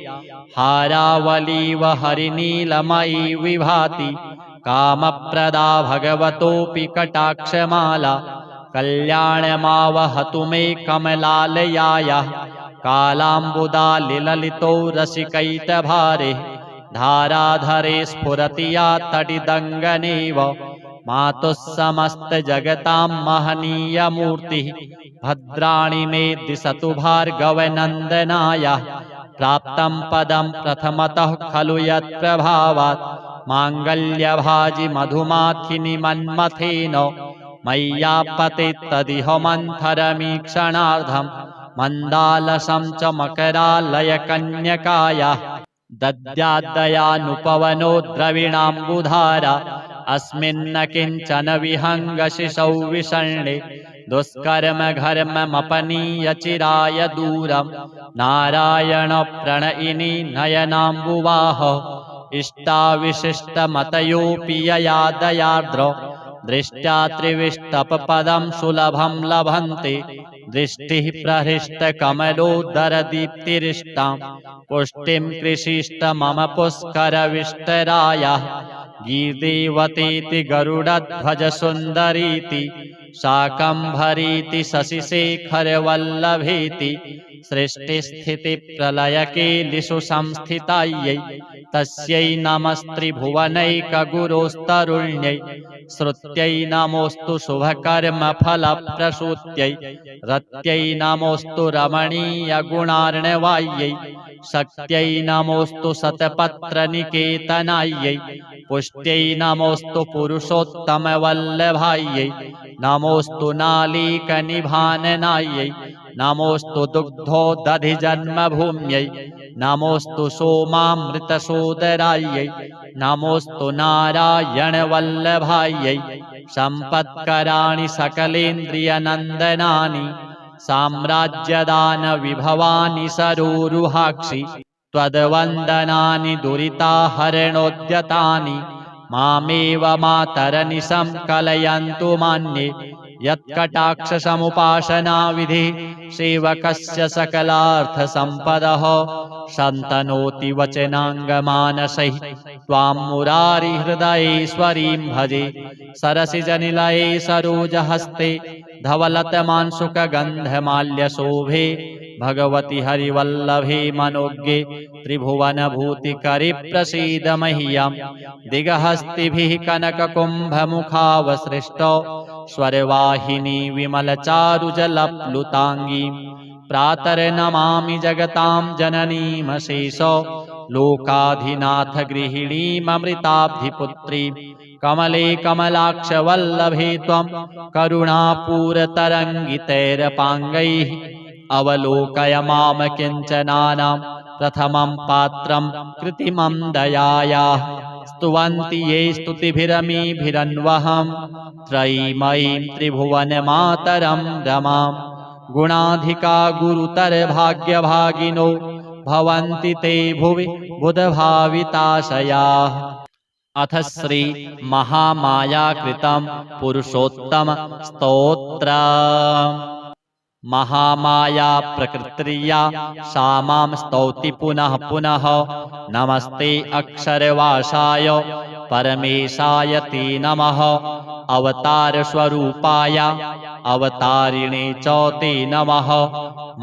हारावलीव हरिनीलमयी विभाति कामप्रदा भगवतोऽपि कटाक्षमाला कल्याणमावहतु मे कमलालयायाः कालाम्बुदालिललितो रसिकैतभारे धाराधरे स्फुरति या तटिदङ्गनेव मातुः समस्तजगतां महनीयमूर्तिः भद्राणि मे दिशतु भार्गवनन्दनायाः प्राप्तं पदं प्रथमतः खलु यत्प्रभावात् माङ्गल्यभाजि मधुमाथिनि मन्मथेन मय्यापतेत् तदिह मन्थरमीक्षणार्धम् मन्दालसं च मकरालयकन्यकायाः दद्याद्दयानुपवनो द्रविणाम्बुधारा अस्मिन्न किञ्चन विहङ्गशिशौ विषण्णे दुष्कर्मघर्ममपनीय चिराय दूरम् नारायणप्रणयिनी नयनाम्बुवाह इष्टाविशिष्टमतयोऽपि यया दयार्द्र दृष्ट्या त्रिविष्टपपदं सुलभं लभन्ते दृष्टिः प्रहृष्टकमलोदरदीप्तिरिष्टां पुष्टिं कृषिष्ट मम पुष्करविष्टरायाः गीर्देवतीति गरुडध्वजसुन्दरीति शाकम्भरीति शशिशेखरवल्लभेति सृष्टिस्थितिप्रलयकेलिषु संस्थितायै तस्यै नमस्त्रिभुवनैकगुरोस्तरुण्यै श्रुत्यै नमोऽस्तु शुभकर्मफलप्रसूत्यै रत्यै नमोऽस्तु रमणीयगुणार्णवायै शक्त्यै नमोऽस्तु शतपत्रनिकेतनायै पुष्ट्यै नमोऽस्तु पुरुषोत्तमवल्लभायै नमोऽस्तु नालीकनिभाननायै नमोऽस्तु दुग्धोदधिजन्मभूम्यै नमोऽस्तु सोमामृतसोदरायै नमोऽस्तु नारायणवल्लभायै सम्पत्कराणि सकलेन्द्रियनन्दनानि साम्राज्यदानविभवानि सरोरुहाक्षि त्वद्वन्दनानि दुरिताहरणोद्यतानि मामेव मातरनिशं कलयन्तु मान्ये यत्कटाक्षसमुपासनाविधिः सेवकस्य सकलार्थसम्पदः शन्तनोति वचनाङ्गमानसैः त्वां मुरारिहृदयेश्वरीं भजे सरसिजनिलये सरोजहस्ते धवलतमांशुकगन्धमाल्यशोभे भगवति हरिवल्लभे मनोज्ञे त्रिभुवनभूतिकरि प्रसीद मह्यं दिगहस्तिभिः कनककुम्भमुखावसृष्टौ स्वरवाहिनी विमलचारुजलप्लुताङ्गीं प्रातर्नमामि जगतां जननीमशेषौ लोकाधिनाथ गृहिणीममृताब्धिपुत्रीं कमले कमलाक्षवल्लभे त्वं करुणापूरतरङ्गितैरपाङ्गैः अवलोकय माम किञ्चनानां प्रथमं पात्रं कृत्रिमं दयायाः स्तुवन्ति ये स्तुतिभिरमीभिरन्वहं त्रयीमयीं त्रिभुवनमातरं रमां गुणाधिका गुरुतरभाग्यभागिनो भवन्ति ते भुवि बुधभाविताशयाः। अथ श्री महामायाकृतं पुरुषोत्तम स्तोत्र। महामाया प्रकृत्या सा मां स्तौति पुनः पुनः नमस्ते अक्षरवासाय परमेशाय ते नमः अवतारस्वरूपाय अवतारिणे च ते नमः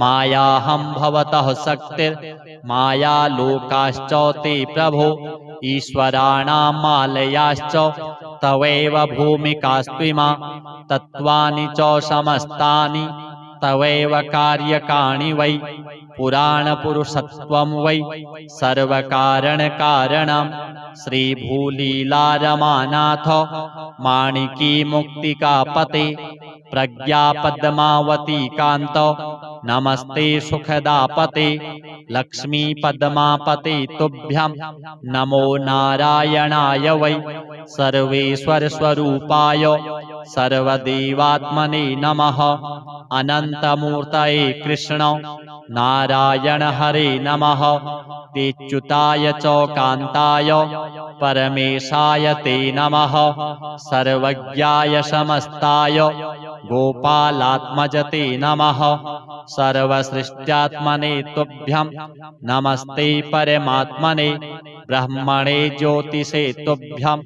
मायाहं भवतः शक्तिर्मायालोकाश्च ते प्रभो ईश्वराणां मालयाश्च तवैव भूमिकास्त्विमा तत्त्वानि च समस्तानि तवैव कार्यकाणि वै पुराणपुरुषत्वं वै सर्वकारणकारणं श्रीभूलीलारमानाथ माणिकीमुक्तिकापते प्रज्ञापद्मावतीकान्त नमस्ते सुखदापते लक्ष्मीपद्मापते तुभ्यं नमो नारायणाय वै सर्वेश्वरस्वरूपाय सर्वदेवात्मने नमः अनन्तमूर्तये कृष्ण नारायण हरे नमः तेच्युताय च कान्ताय परमेशाय ते नमः सर्वज्ञाय समस्ताय गोपालात्मजते नमः सर्वसृष्ट्यात्मने तुभ्यं नमस्ते परमात्मने ब्रह्मणे ज्योतिषे तुभ्यं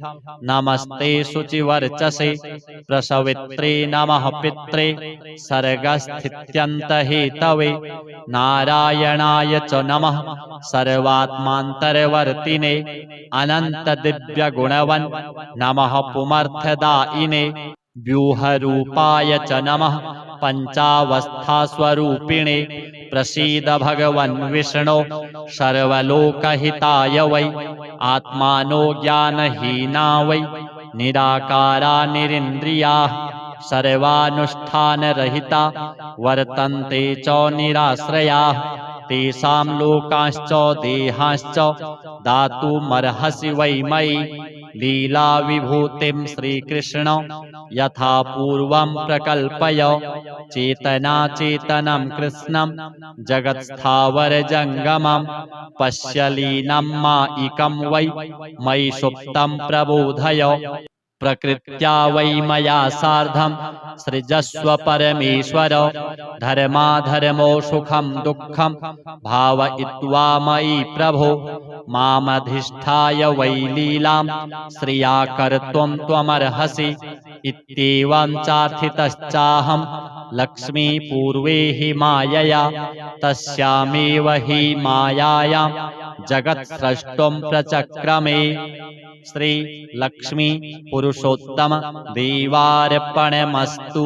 नमस्ते शुचिवर्चसे प्रसवित्रे नमः पित्रे सर्गस्थित्यन्तहेतवे नारायणाय च नमः सर्वात्मान्तर्वर्तिने अनन्तदिव्यगुणवन् नमः पुमर्थदायिने व्यूहरूपाय च नमः पञ्चावस्थास्वरूपिणे प्रसीद भगवन् विष्णो सर्वलोकहिताय वै आत्मानो ज्ञानहीना वै निराकारा निरिन्द्रियाः सर्वानुष्ठानरहिता वर्तन्ते च निराश्रयाः तेषां लोकांश्च देहांश्च दातुमर्हसि वै मयि लीलाविभूतिं श्रीकृष्ण यथा पूर्वं प्रकल्पय चेतनाचेतनं कृष्णं जगत्स्थावरजङ्गमं पश्य लीनं मायिकं वै मयि सुप्तं प्रबोधय प्रकृत्या वै मया सार्धं सृजस्व परमेश्वर धर्माधर्मो सुखं दुःखं भावयित्वा मयि प्रभो मामधिष्ठाय वै लीलां श्रिया कर्तुं त्वमर्हसि इत्येवं चार्थितश्चाहं लक्ष्मीपूर्वे हि मायया तस्यामेव हि मायायां जगत्स्रष्टुं प्रचक्रमे श्री लक्ष्मी पुरुषोत्तम देवार्पणमस्तु।